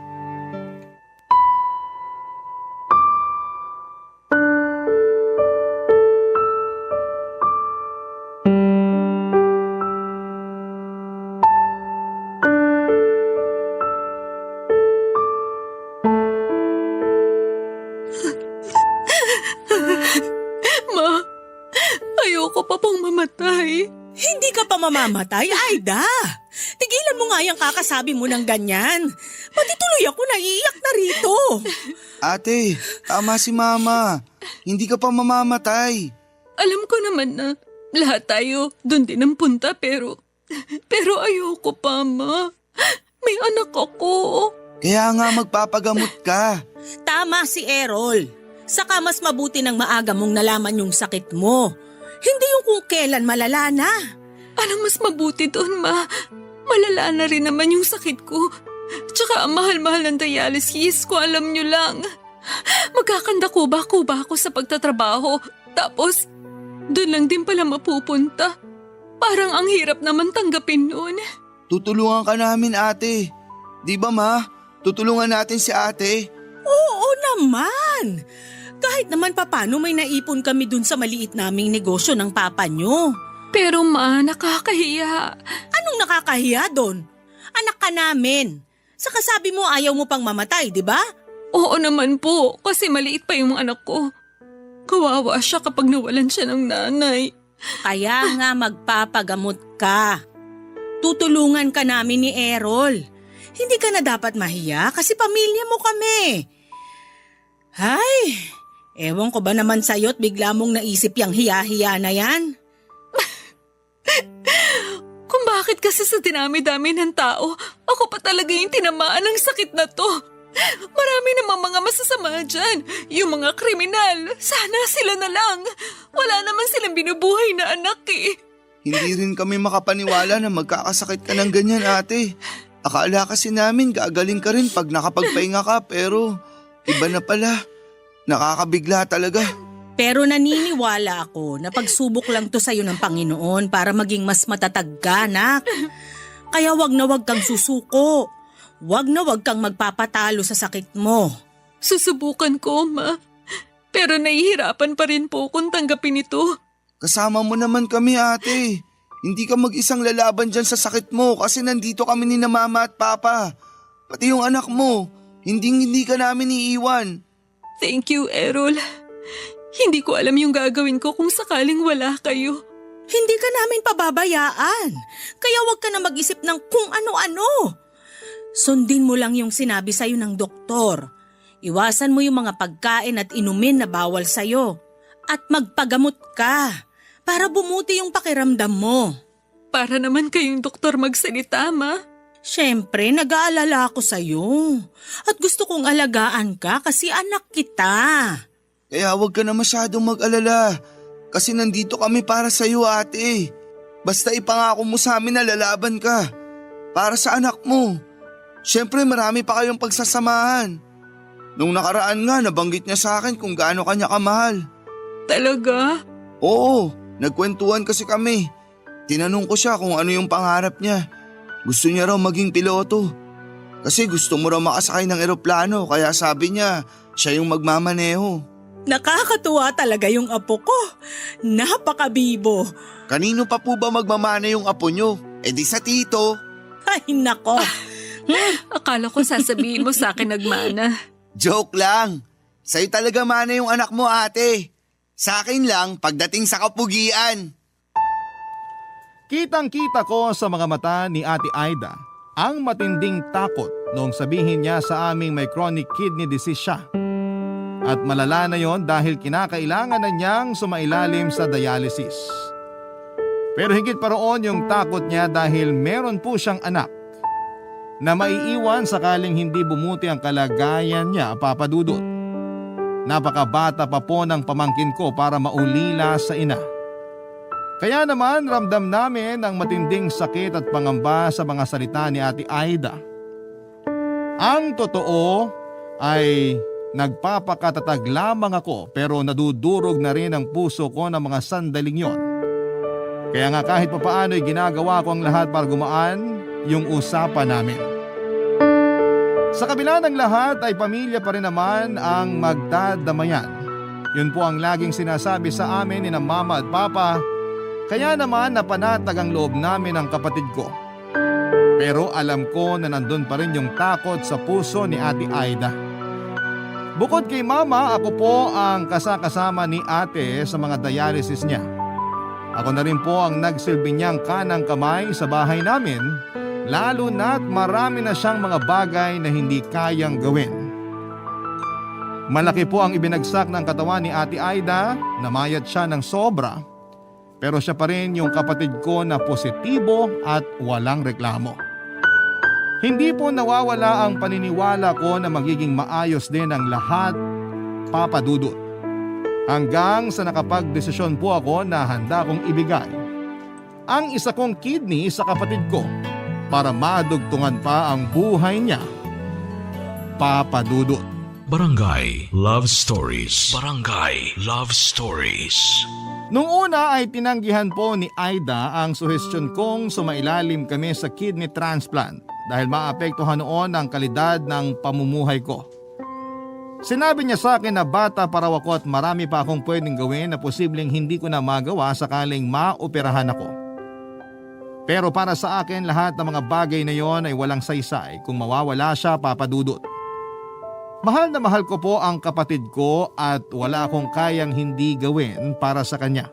mamamatay, Aida. Tigilan mo nga yung kakasabi mo ng ganyan. Pati tuloy ako naiiyak na rito. Ate, tama si Mama. Hindi ka pa mamamatay. Alam ko naman na lahat tayo doon din ang punta pero ayoko pa, Ma. May anak ako. Kaya nga magpapagamot ka. Tama si Errol. Saka mas mabuti ng maaga mong nalaman yung sakit mo. Hindi yung kung kailan malala na. Anong mas mabuti doon, Ma? Malala na rin naman yung sakit ko. Tsaka ang mahal-mahal ng dialysis ko, alam nyo lang. Magkakanda kuba-kuba ako sa pagtatrabaho. Tapos, doon lang din pala mapupunta. Parang ang hirap naman tanggapin noon. Tutulungan ka namin, ate. Di ba, Ma? Tutulungan natin si ate. Oo naman. Kahit naman papano may naipon kami dun sa maliit naming negosyo ng papa nyo. Pero Ma, nakakahiya. Anong nakakahiya doon? Anak ka namin. Saka sabi mo ayaw mo pang mamatay, di ba? Oo naman po, kasi maliit pa yung anak ko. Kawawa siya kapag nawalan siya ng nanay. Kaya nga magpapagamot ka. Tutulungan ka namin ni Errol. Hindi ka na dapat mahiya kasi pamilya mo kami. Hay, ewan ko ba naman sa'yo't bigla mong naisip yung hiya-hiya na yan? Kung bakit kasi sa dinami-dami ng tao, ako pa talaga yung tinamaan ng sakit na to. Marami namang mga masasama dyan. Yung mga kriminal, sana sila na lang. Wala naman silang binubuhay na anak eh. Hindi rin kami makapaniwala na magkakasakit ka ng ganyan, ate. Akala kasi namin gagaling ka rin pag nakapagpahinga ka pero iba na pala. Nakakabigla talaga. Pero naniniwala ako na pagsubok lang to sa'yo ng Panginoon para maging mas matatag ka, anak. Kaya wag na wag kang susuko. Wag na wag kang magpapatalo sa sakit mo. Susubukan ko, Ma. Pero nahihirapan pa rin po kung tanggapin ito. Kasama mo naman kami, ate. Hindi ka mag-isang lalaban dyan sa sakit mo kasi nandito kami ni na Mama at Papa. Pati yung anak mo, hindi ka namin iiwan. Thank you, Errol. Hindi ko alam yung gagawin ko kung sakaling wala kayo. Hindi ka namin pababayaan. Kaya wag ka na mag-isip ng kung ano-ano. Sundin mo lang yung sinabi sa'yo ng doktor. Iwasan mo yung mga pagkain at inumin na bawal sa'yo. At magpagamot ka para bumuti yung pakiramdam mo. Para naman kayong doktor magsalita, Ma. Siyempre, nag-aalala ako sa'yo. At gusto kong alagaan ka kasi anak kita. Kaya huwag ka na masyadong mag-alala kasi nandito kami para sa'yo, ate. Basta ipangako mo sa amin na lalaban ka para sa anak mo. Siyempre marami pa kayong pagsasamahan. Nung nakaraan nga nabanggit niya sa akin kung gaano kanya kamahal. Talaga? Oo, nagkwentuhan kasi kami. Tinanong ko siya kung ano yung pangarap niya. Gusto niya raw maging piloto. Kasi gusto mo raw makasakay ng eroplano kaya sabi niya siya yung magmamaneho. Nakakatuwa talaga yung apo ko. Napakabibo. Kanino pa po ba magmamana yung apo niyo? E di sa tito. Ay nako. Akala ko sasabihin mo sa akin nagmana. Joke lang. Sa'yo talaga mana yung anak mo, ate. Sa akin lang pagdating sa kapugian. Kitang-kita ko sa mga mata ni Ate Aida ang matinding takot noong sabihin niya sa aming may chronic kidney disease siya. At malala na yon dahil kinakailangan na niyang sumailalim sa dialysis. Pero higit pa roon yung takot niya dahil meron po siyang anak na maiiwan sakaling hindi bumuti ang kalagayan niya, Papa Dudut. Napakabata pa po ng pamangkin ko para maulila sa ina. Kaya naman ramdam namin ang matinding sakit at pangamba sa mga salita ni Ate Aida. Ang totoo ay nagpapakatatag lamang ako pero nadudurog na rin ang puso ko ng mga sandaling yon. Kaya nga kahit papaano ay ginagawa ko ang lahat para gumaan yung usapan namin. Sa kabila ng lahat ay pamilya pa rin naman ang magdadamayan. Yun po ang laging sinasabi sa amin ni na Mama at Papa. Kaya naman napanatag ang loob namin ng kapatid ko. Pero alam ko na nandun pa rin yung takot sa puso ni Ate Aida. Bukod kay Mama, ako po ang kasakasama ni Ate sa mga dialysis niya. Ako na rin po ang nagsilbi niyang kanang kamay sa bahay namin, lalo na't marami na siyang mga bagay na hindi kayang gawin. Malaki po ang ibinagsak ng katawan ni Ate Aida, namayat siya ng sobra, pero siya pa rin yung kapatid ko na positibo at walang reklamo. Hindi po nawawala ang paniniwala ko na magiging maayos din ang lahat, Papa Dudut. Hanggang sa nakapagdesisyon po ako na handa kong ibigay ang isa kong kidney sa kapatid ko para madugtungan pa ang buhay niya, Papa Dudut. Barangay Love Stories. Barangay Love Stories. Nung una ay tinanggihan po ni Aida ang suhestyon kong sumailalim kami sa kidney transplant dahil maapektuhan noon ang kalidad ng pamumuhay ko. Sinabi niya sa akin na bata pa raw ako at marami pa akong pwedeng gawin na posibleng hindi ko na magawa sakaling maoperahan ako. Pero para sa akin lahat ng mga bagay na yon ay walang saysay kung mawawala siya, Papa Dudut. Mahal na mahal ko po ang kapatid ko at wala akong kayang hindi gawin para sa kanya.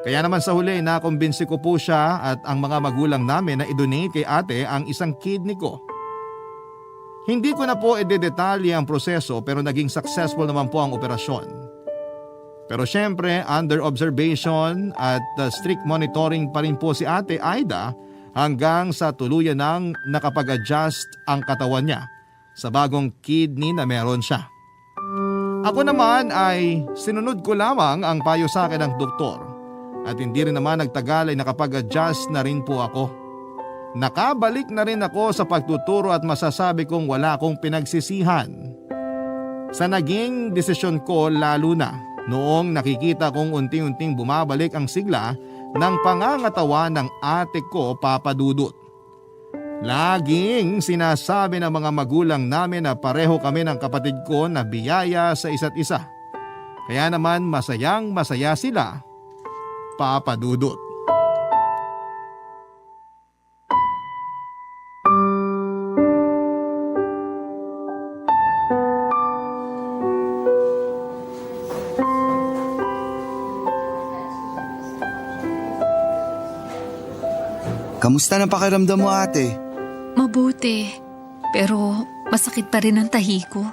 Kaya naman sa huli nakumbinsi ko po siya at ang mga magulang namin na i-donate kay ate ang isang kidney ko. Hindi ko na po i-detalye ang proseso pero naging successful naman po ang operasyon. Pero syempre under observation at strict monitoring pa rin po si Ate Aida hanggang sa tuluyan nang nakapag-adjust ang katawan niya sa bagong kidney na meron siya. Ako naman ay sinunod ko lamang ang payo sa akin ng doktor at hindi rin naman nagtagal ay nakapag-adjust na rin po ako. Nakabalik na rin ako sa pagtuturo at masasabi kong wala akong pinagsisihan sa naging desisyon ko, lalo na noong nakikita kong unti-unting bumabalik ang sigla ng pangangatawa ng ate ko, Papa Dudut. Laging sinasabi ng mga magulang namin na pareho kami ng kapatid ko na biyaya sa isa't isa. Kaya naman masayang masaya sila, Papa Dudut. Kamusta na pakiramdam mo, ate? Mabuti, pero masakit pa rin ang tahi ko.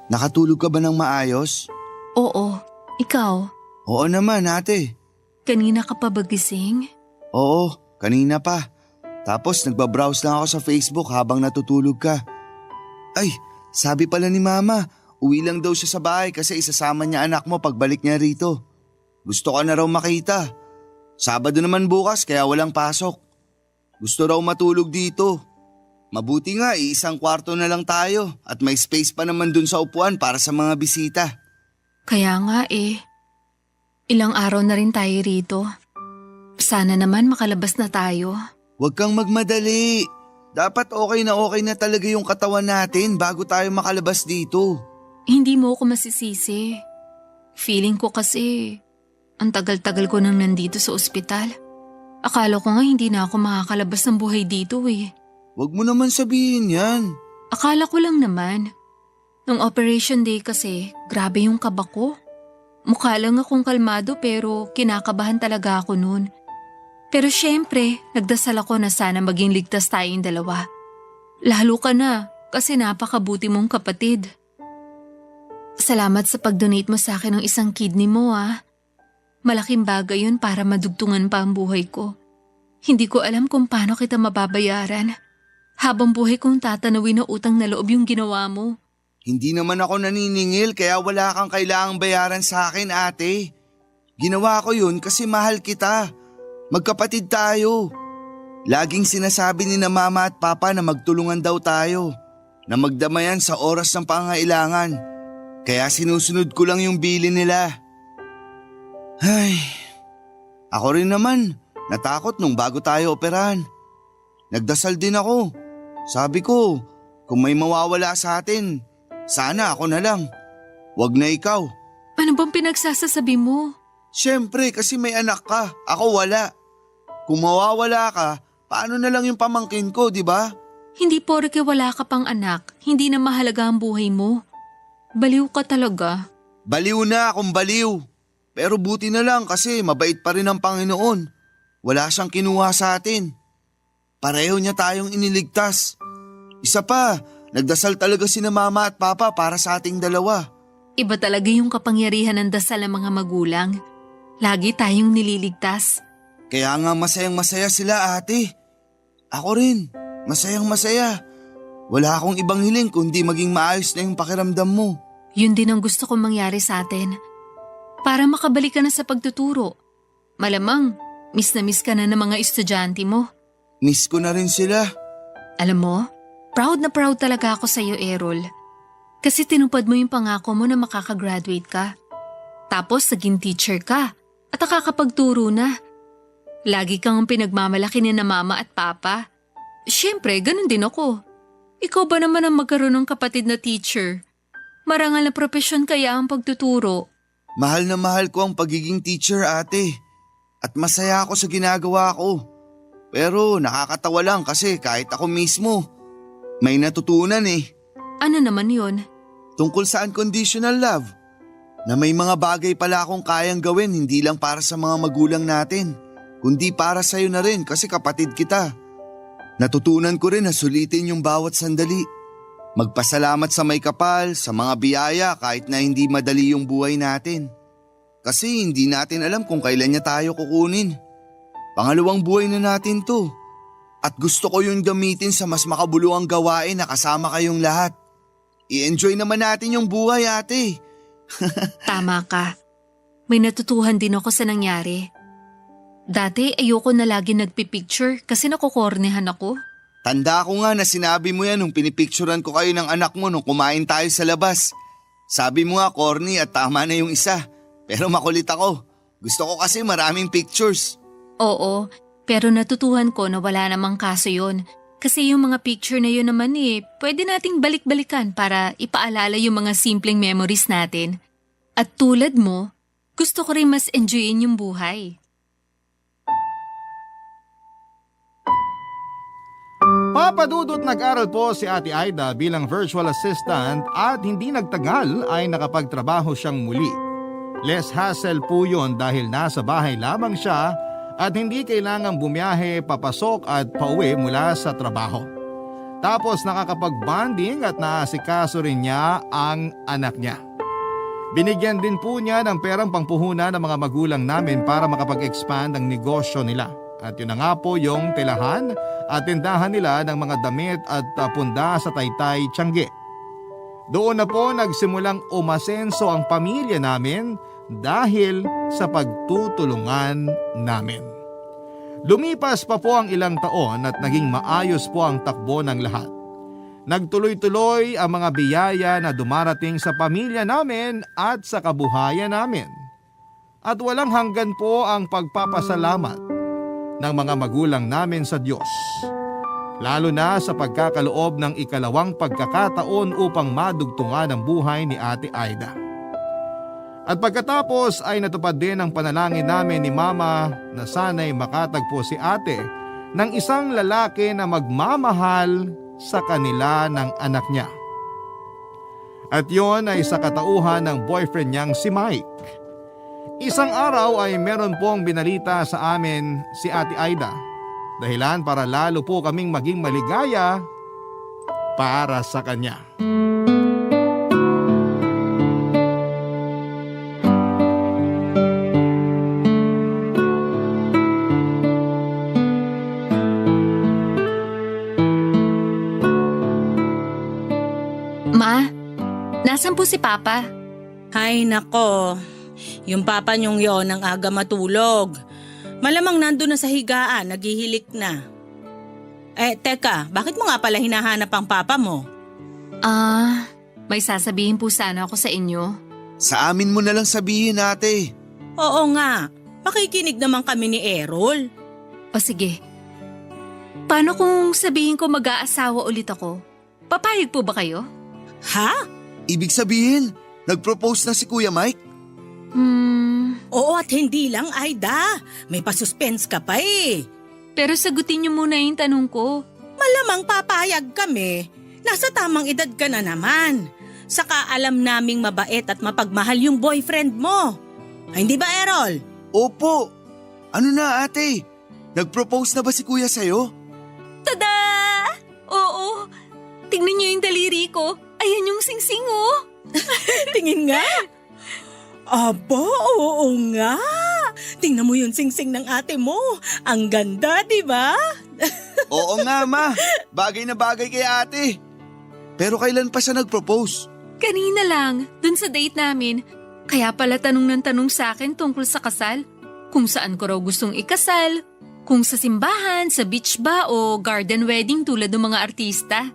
Nakatulog ka ba ng maayos? Oo, ikaw, Oo naman, ate. kanina ka pa ba gising? Oo, kanina pa. Tapos nagbabrowse lang ako sa Facebook habang natutulog ka. Ay, sabi pala ni Mama, uwi lang daw siya sa bahay kasi isasama niya anak mo pagbalik niya rito. Gusto ka na raw makita. Sabado naman bukas kaya walang pasok. Gusto raw matulog dito. Mabuti nga, isang kwarto na lang tayo at may space pa naman dun sa upuan para sa mga bisita. Kaya nga ilang araw na rin tayo rito. Sana naman makalabas na tayo. Huwag kang magmadali. Dapat okay na talaga yung katawan natin bago tayo makalabas dito. Hindi mo ako masisisi. Feeling ko kasi ang tagal-tagal ko nang nandito sa ospital. Akala ko nga hindi na ako makakalabas ng buhay dito Huwag mo naman sabihin yan. Akala ko lang naman. Nung operation day kasi, grabe yung kaba ko. Mukha lang akong kalmado pero kinakabahan talaga ako noon. Pero syempre, nagdasal ako na sana maging ligtas tayong dalawa. Lalo ka na kasi napakabuti mong kapatid. Salamat sa pag-donate mo sa akin ng isang kidney mo Malaking bagay yun para madugtungan pa ang buhay ko. Hindi ko alam kung paano kita mababayaran. Habang buhay kong tatanawin na utang na loob yung ginawa mo. Hindi naman ako naniningil kaya wala kang kailangang bayaran sa akin, ate. Ginawa ko yun kasi mahal kita. Magkapatid tayo. Laging sinasabi ni na Mama at Papa na magtulungan daw tayo. Na magdamayan sa oras ng pangailangan. Kaya sinusunod ko lang yung bili nila. Ay, ako rin naman, natakot nung bago tayo operahan. Nagdasal din ako. Sabi ko, kung may mawawala sa atin, sana ako na lang. Wag na ikaw. Ano bang pinagsasasabi mo? Siyempre kasi may anak ka, ako wala. Kung mawawala ka, paano na lang yung pamangkin ko, di ba? Hindi porke wala ka pang anak, hindi na mahalaga ang buhay mo. Baliw ka talaga. Baliw na akong baliw. Pero buti na lang kasi mabait pa rin ang Panginoon. Wala siyang kinuha sa atin. Pareho niya tayong iniligtas. Isa pa, nagdasal talaga sina Mama at Papa para sa ating dalawa. Iba talaga yung kapangyarihan ng dasal ng mga magulang. Lagi tayong nililigtas. Kaya nga masayang masaya sila, ate. Ako rin, masayang masaya. Wala akong ibang hiling kundi maging maayos na yung pakiramdam mo. Yun din ang gusto kong mangyari sa atin. Para makabalik ka na sa pagtuturo. Malamang, miss na miss ka na ng mga estudyante mo. Miss ko na rin sila. Alam mo, proud na proud talaga ako sa iyo, Errol. Kasi tinupad mo yung pangako mo na makakagraduate ka. Tapos naging teacher ka at nakakapagturo na. Lagi kang pinagmamalaki ni na Mama at Papa. Siyempre, ganun din ako. Ikaw ba naman ang magkaroon ng kapatid na teacher? Marangal na propesyon kaya ang pagtuturo. Mahal na mahal ko ang pagiging teacher, ate. At masaya ako sa ginagawa ko. Pero nakakatawa lang kasi kahit ako mismo, may natutunan eh. Ano naman yon? Tungkol sa unconditional love. Na may mga bagay pala akong kayang gawin hindi lang para sa mga magulang natin, kundi para sa'yo na rin kasi kapatid kita. Natutunan ko rin na sulitin yung bawat sandali. Magpasalamat sa may kapal, sa mga biyaya kahit na hindi madali yung buhay natin. Kasi hindi natin alam kung kailan niya tayo kukunin. Pangalawang buhay na natin to. At gusto ko yung gamitin sa mas makabuluhang gawain na kasama kayong lahat. I-enjoy naman natin yung buhay, ate. Tama ka. May natutuhan din ako sa nangyari. Dati ayoko na lagi nagpipicture kasi nakukornehan ako. Tanda ko nga na sinabi mo yan nung pinipicturan ko kayo ng anak mo nung kumain tayo sa labas. Sabi mo nga corny at tama na yung isa. Pero makulit ako. Gusto ko kasi maraming pictures. Oo, pero natutuhan ko na wala namang kaso yon. Kasi yung mga picture na yun naman pwede nating balik-balikan para ipaalala yung mga simpleng memories natin. At tulad mo, gusto ko rin mas enjoyin yung buhay. Papadudot nag-aral po si Ate Aida bilang virtual assistant at hindi nagtagal ay nakapagtrabaho siyang muli. Less hassle po yun dahil nasa bahay lamang siya at hindi kailangang bumiyahe, papasok at pauwi mula sa trabaho. Tapos nakakapag-bonding at naasikaso rin niya ang anak niya. Binigyan din po niya ng perang pangpuhunan ng mga magulang namin para makapag-expand ang negosyo nila. At yun na nga po yung tilahan at tindahan nila ng mga damit at punda sa Taytay, Tiangge. Doon na po nagsimulang umasenso ang pamilya namin dahil sa pagtutulungan namin. Lumipas pa po ang ilang taon at naging maayos po ang takbo ng lahat. Nagtuloy-tuloy ang mga biyaya na dumarating sa pamilya namin at sa kabuhayan namin. At walang hanggan po ang pagpapasalamat ng mga magulang namin sa Diyos. Lalo na sa pagkakaloob ng ikalawang pagkakataon upang madugtungan ang buhay ni Ate Aida. At pagkatapos ay natupad din ang panalangin namin ni Mama na sana'y makatagpo si Ate ng isang lalaki na magmamahal sa kanila ng anak niya. At yon ay sa katauhan ng boyfriend niyang si Mike. Isang araw ay meron pong binalita sa amin si Ate Aida. Dahilan para lalo po kaming maging maligaya para sa kanya. Ma, nasan po si Papa? Ay nako, yung papa niyong yon ang aga matulog. Malamang nandun na sa higaan, naghihilik na. Teka, bakit mo nga pala hinahanap ang papa mo? May sasabihin po sana ako sa inyo. Sa amin mo na lang sabihin, ate. Oo nga, makikinig naman kami ni Errol. O sige. Paano kung sabihin ko mag-aasawa ulit ako? Papayag po ba kayo? Ha? Ibig sabihin, nag-propose na si Kuya Mike? Oo at hindi lang, Aida. May pasuspense ka pa eh. Pero sagutin niyo muna yung tanong ko. Malamang papayag kami. Nasa tamang edad ka na naman. Saka alam naming mabait at mapagmahal yung boyfriend mo. Ay, hindi ba, Errol? Opo. Ano na ate? Nag-propose na ba si kuya sa'yo? Tada! Oo. Tingnan niyo yung daliri ko. Ayan yung singsing oh. Tingin nga. Aba, oo nga. Tingnan mo yung singsing ng ate mo. Ang ganda, di ba? Oo nga ma, bagay na bagay kay ate. Pero kailan pa siya nag-propose? Kanina lang, dun sa date namin. Kaya pala tanong ng tanong sa akin tungkol sa kasal. Kung saan ko raw gustong ikasal. Kung sa simbahan, sa beach ba o garden wedding tulad ng mga artista.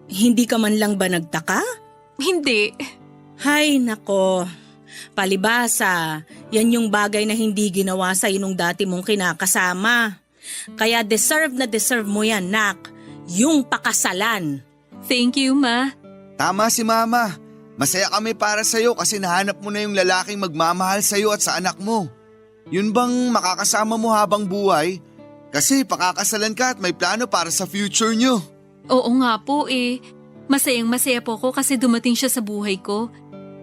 Hindi ka man lang ba nagtaka? Hindi. Hay nako, palibasa, yan yung bagay na hindi ginawa sa nung dati mong kinakasama. Kaya deserve na deserve mo yan, nak. Yung pakasalan. Thank you, Ma. Tama si mama. Masaya kami para sa'yo kasi nahanap mo na yung lalaking magmamahal sa'yo at sa anak mo. Yun bang makakasama mo habang buhay? Kasi pakakasalan ka at may plano para sa future nyo. Oo nga po eh. Masayang masaya po ko kasi dumating siya sa buhay ko.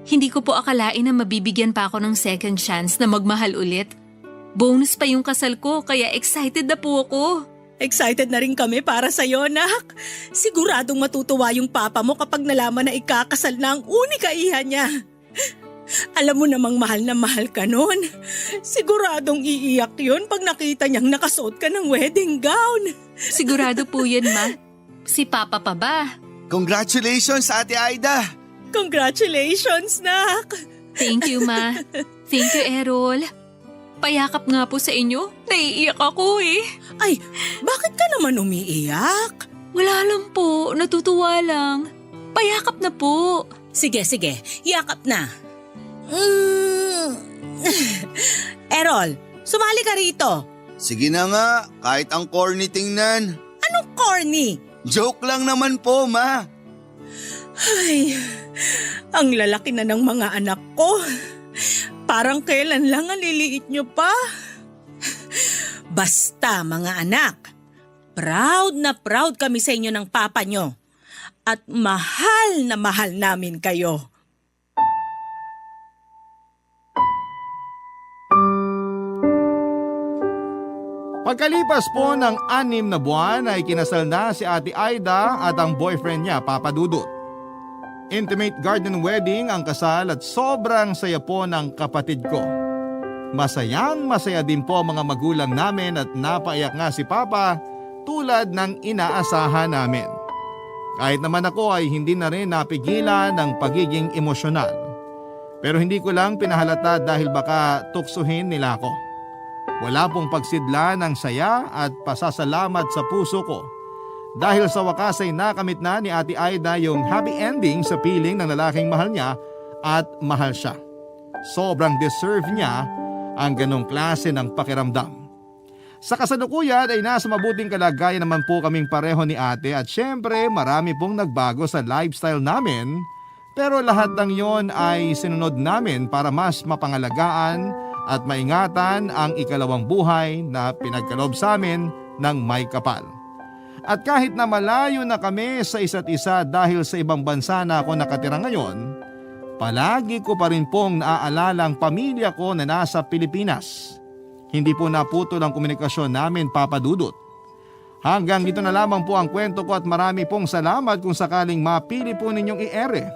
Hindi ko po akalain na mabibigyan pa ako ng second chance na magmahal ulit. Bonus pa yung kasal ko kaya excited na po ako. Excited na rin kami para sa'yo, nak. Siguradong matutuwa yung papa mo kapag nalaman na ikakasal na ang unika iha niya. Alam mo namang mahal na mahal ka nun. Siguradong iiyak yun pag nakita niyang nakasuot ka ng wedding gown. Sigurado po yun, Ma. Si Papa pa ba? Congratulations Ate Aida! Congratulations, nak. Thank you, Ma. Thank you, Errol. Payakap nga po sa inyo. Naiiyak ako eh. Ay, bakit ka naman umiiyak? Wala lang po. Natutuwa lang. Payakap na po. Sige, yakap na. Errol, sumali ka rito. Sige na nga, kahit ang corny tingnan. Anong corny? Joke lang naman po ma. Ay, ang lalaki na ng mga anak ko. Parang kailan lang ang liliit nyo pa. Basta mga anak, proud na proud kami sa inyo ng papa nyo. At mahal na mahal namin kayo. Pagkalipas po ng 6 na buwan ay kinasal na si Ate Aida at ang boyfriend niya, Papa Dudut. Intimate garden wedding ang kasal at sobrang saya po ng kapatid ko. Masayang masaya din po mga magulang namin at napaiyak nga si Papa tulad ng inaasahan namin. Kahit naman ako ay hindi na rin napigilan ng pagiging emosyonal. Pero hindi ko lang pinahalata dahil baka tuksuhin nila ako. Wala pong pagsidla ng saya at pasasalamat sa puso ko. Dahil sa wakas ay nakamit na ni Ate Aida yung happy ending sa piling ng lalaking mahal niya at mahal siya. Sobrang deserve niya ang ganong klase ng pakiramdam. Sa kasalukuyan ay nasa mabuting kalagayan naman po kaming pareho ni ate at syempre marami pong nagbago sa lifestyle namin. Pero lahat ng yon ay sinunod namin para mas mapangalagaan at maingatan ang ikalawang buhay na pinagkaloob sa amin ng may kapal. At kahit na malayo na kami sa isa't isa dahil sa ibang bansa na ako nakatira ngayon, palagi ko pa rin pong naaalala ang pamilya ko na nasa Pilipinas. Hindi po naputol ang komunikasyon namin, Papa Dudut. Hanggang dito na lamang po ang kwento ko at marami pong salamat kung sakaling mapili po ninyong i-ere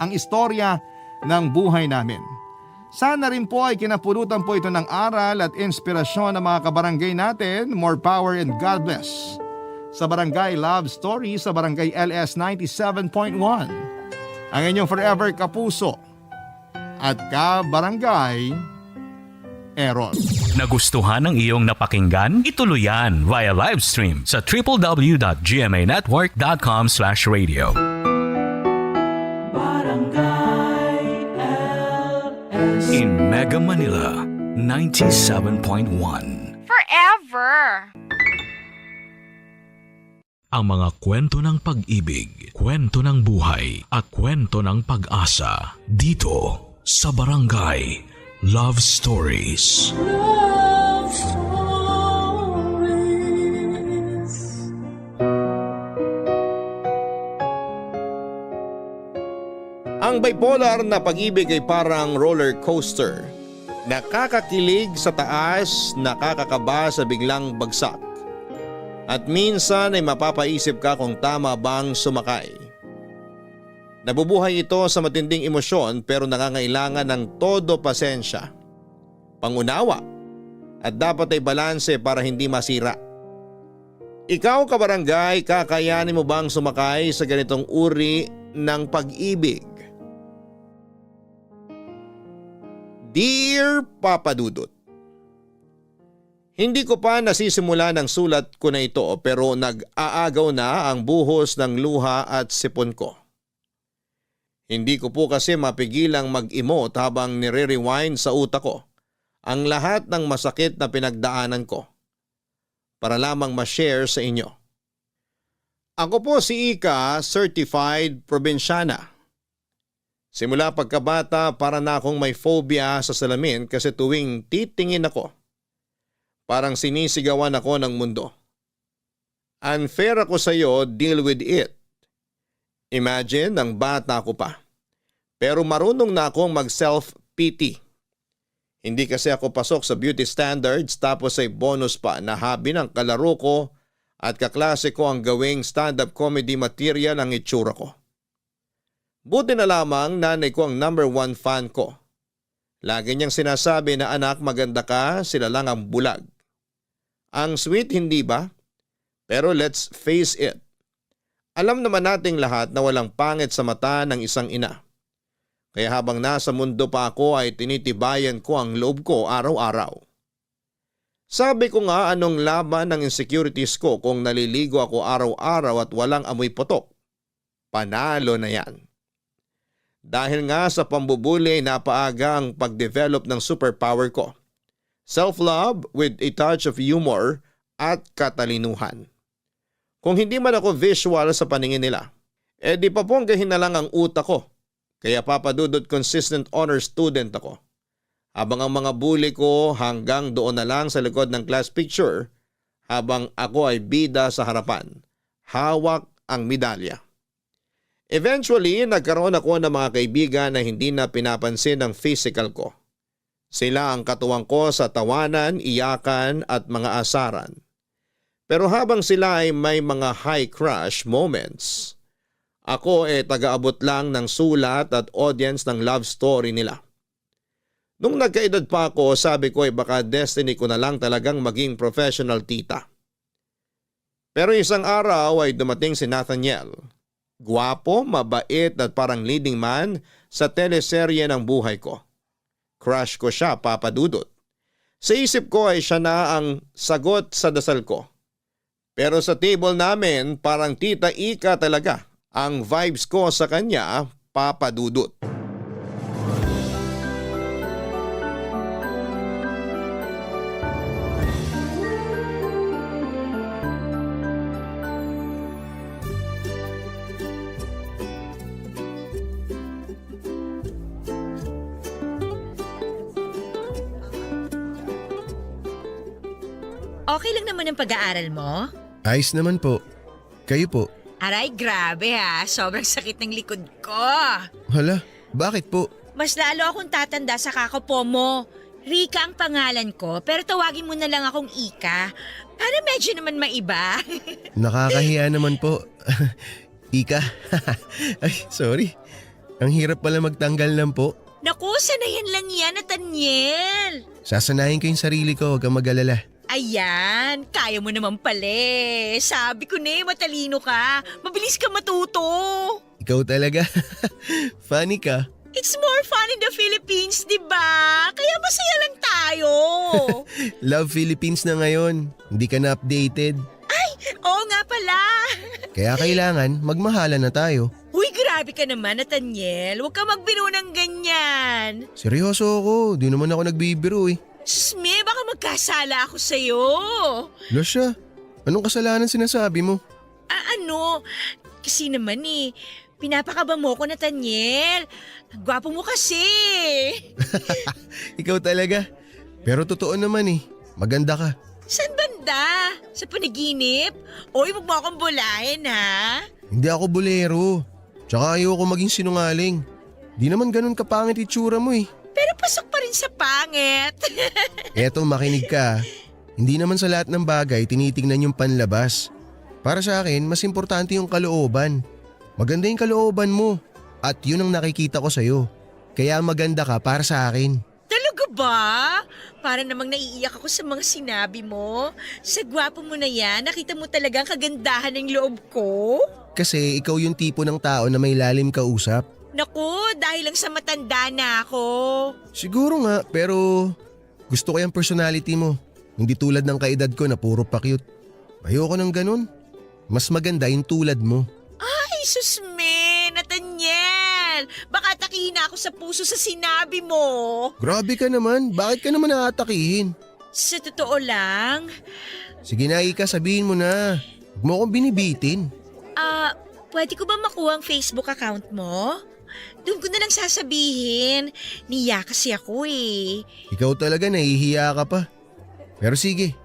ang istorya ng buhay namin. Sana rin po ay kinapulutan po ito ng aral at inspirasyon ng mga kabarangay natin. More power and God bless. Sa Barangay Love Story sa Barangay LS 97.1. Ang inyong forever kapuso at kabarangay Errol. Nagustuhan ng iyong napakinggan? Ituloy yan via live stream sa www.gmanetwork.com/radio. In Mega Manila, 97.1. Forever! Ang mga kwento ng pag-ibig, kwento ng buhay at kwento ng pag-asa dito sa Barangay Love Stories. Love Stories. Ang bipolar na pag-ibig ay parang roller coaster. Nakakakilig sa taas, nakakakaba sa biglang bagsak. At minsan ay mapapaisip ka kung tama bang sumakay. Nabubuhay ito sa matinding emosyon pero nangangailangan ng todo pasensya, pangunawa at dapat ay balanse para hindi masira. Ikaw kabarangay, kakayanin mo bang sumakay sa ganitong uri ng pag-ibig? Dear Papa Dudut, hindi ko pa nasisimula ng sulat ko na ito pero nag-aagaw na ang buhos ng luha at sipon ko. Hindi ko po kasi mapigilang mag-emote habang nire-rewind sa utak ko ang lahat ng masakit na pinagdaanan ko para lamang ma-share sa inyo. Ako po si Ika, certified probinsyana. Simula pagkabata para na akong may phobia sa salamin kasi tuwing titingin ako, parang sinisigawan ako ng mundo. Unfair ako sa iyo, deal with it. Imagine, ang bata ko pa. Pero marunong na akong mag-self-pity. Hindi kasi ako pasok sa beauty standards tapos ay bonus pa na hobby ng kalaro ko at kaklase ko ang gawing stand-up comedy material ang itsura ko. Buti na lamang nanay ko ang #1 fan ko. Lagi niyang sinasabi na anak maganda ka, sila lang ang bulag. Ang sweet hindi ba? Pero let's face it. Alam naman nating lahat na walang pangit sa mata ng isang ina. Kaya habang nasa mundo pa ako ay tinitibayan ko ang loob ko araw-araw. Sabi ko nga anong laban ng insecurities ko kung naliligo ako araw-araw at walang amoy putok. Panalo na yan. Dahil nga sa pambubuli napaaga ang pag-develop ng superpower ko. Self-love with a touch of humor at katalinuhan. Kung hindi man ako visual sa paningin nila, di paponggahin na lang ang utak ko. Kaya papadudot consistent honor student ako. Habang ang mga bully ko hanggang doon na lang sa likod ng class picture habang ako ay bida sa harapan. Hawak ang medalya. Eventually, nagkaroon ako ng mga kaibigan na hindi na pinapansin ang physical ko. Sila ang katuwang ko sa tawanan, iyakan at mga asaran. Pero habang sila ay may mga high crush moments, ako taga-abot lang ng sulat at audience ng love story nila. Nung nagkaedad pa ako, sabi ko baka destiny ko na lang talagang maging professional tita. Pero isang araw ay dumating si Nathaniel. Guwapo, mabait at parang leading man sa teleserye ng buhay ko. Crush ko siya, Papa Dudut. Sa isip ko ay siya na ang sagot sa dasal ko. Pero sa table namin parang Tita Ika talaga ang vibes ko sa kanya, Papa Dudut. Okay lang naman ang pag-aaral mo? Ayos naman po. Kayo po? Aray, grabe ha. Sobrang sakit ng likod ko. Hala, bakit po? Mas lalo akong tatanda sa kakapo mo. Rika ang pangalan ko, pero tawagin mo na lang akong Ika. Para medyo naman maiba. Nakakahiya naman po. Ika. Ay, sorry. Ang hirap pala magtanggal lang po. Naku, sanayan lang yan, Nathaniel. Sasanayin ko yung sarili ko, huwag kang mag-alala. Ayan, kaya mo naman pala. Sabi ko na matalino ka. Mabilis ka matuto. Ikaw talaga. Funny ka. It's more fun in the Philippines, di ba? Kaya masaya lang tayo. Love Philippines na ngayon. Hindi ka na updated. Ay, oo nga pala. Kaya kailangan magmahalan na tayo. Uy, grabe ka naman, Nathaniel. Huwag ka magbiro ng ganyan. Seryoso ako, di naman ako nagbibiro eh. Sme, baka magkasala ako sa'yo. Lasya, anong kasalanan sinasabi mo? Kasi naman pinapakaba mo ko, Nathaniel. Ang gwapo mo kasi. Ikaw talaga. Pero totoo naman maganda ka. San banda? Sa panaginip? Uy, huwag mo akong bulahin, ha? Hindi ako bolero. Tsaka ayoko maging sinungaling. Di naman ganun kapangit itsura mo Pero pasok pa rin sa pangit. Eto, makinig ka. Hindi naman sa lahat ng bagay tinitingnan yung panlabas. Para sa akin, mas importante yung kalooban. Maganda yung kalooban mo. At yun ang nakikita ko sa'yo. Kaya maganda ka para sa akin. Talaga ba? Para namang naiiyak ako sa mga sinabi mo. Sa gwapo mo na yan, nakita mo talaga ang kagandahan ng loob ko. Kasi ikaw yung tipo ng tao na may lalim kausap. Naku, dahil lang sa matanda na ako. Siguro nga, pero gusto ko yung personality mo. Hindi tulad ng kaedad ko na puro pa-cute. Ayoko ng ganun. Mas maganda yung tulad mo. Ay, susme, Nathaniel. Baka takihin na ako sa puso sa sinabi mo. Grabe ka naman. Bakit ka naman naatakihin? Sa totoo lang, Sige na, Ika, sabihin mo na. Huwag mo akong binibitin. pwede ko ba makuha ang Facebook account mo? Doon ko na lang sasabihin. Niya kasi ako eh. Ikaw talaga, nahihiya ka pa. Pero sige.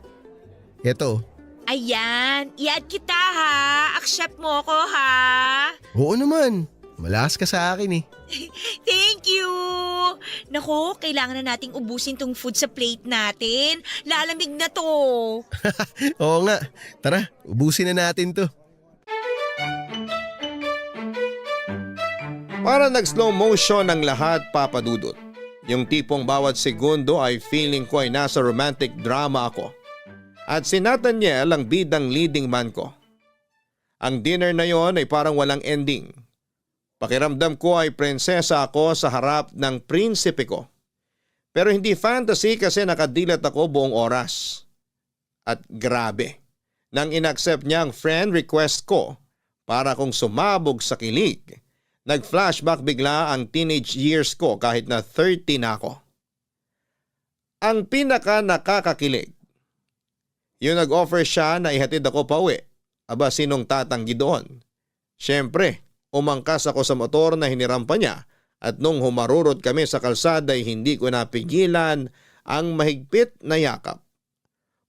Eto. Ayan, i-add kita ha. Accept mo ko ha. Oo naman. Malakas ka sa akin eh. Thank you! Naku, kailangan na nating ubusin tong food sa plate natin. Lalamig na to. Oo nga. Tara, ubusin na natin to. Para nag-slow motion ang lahat, Papa Dudut. Yung tipong bawat segundo ay feeling ko ay nasa romantic drama ako. At si Nathaniel ang bidang leading man ko. Ang dinner na yon ay parang walang ending. Pakiramdam ko ay prinsesa ako sa harap ng prinsipe ko. Pero hindi fantasy kasi nakadilat ako buong oras. At grabe, nang inaccept niya ang friend request ko para kong sumabog sa kilig, nag-flashback bigla ang teenage years ko kahit na 30 na ako. Ang pinaka nakakakilig, yung nag-offer siya na ihatid ako pauwi. Aba, sinong tatanggi doon? Siyempre, umangkas ako sa motor na hiniram pa niya at nung humarurot kami sa kalsada ay hindi ko napigilan ang mahigpit na yakap.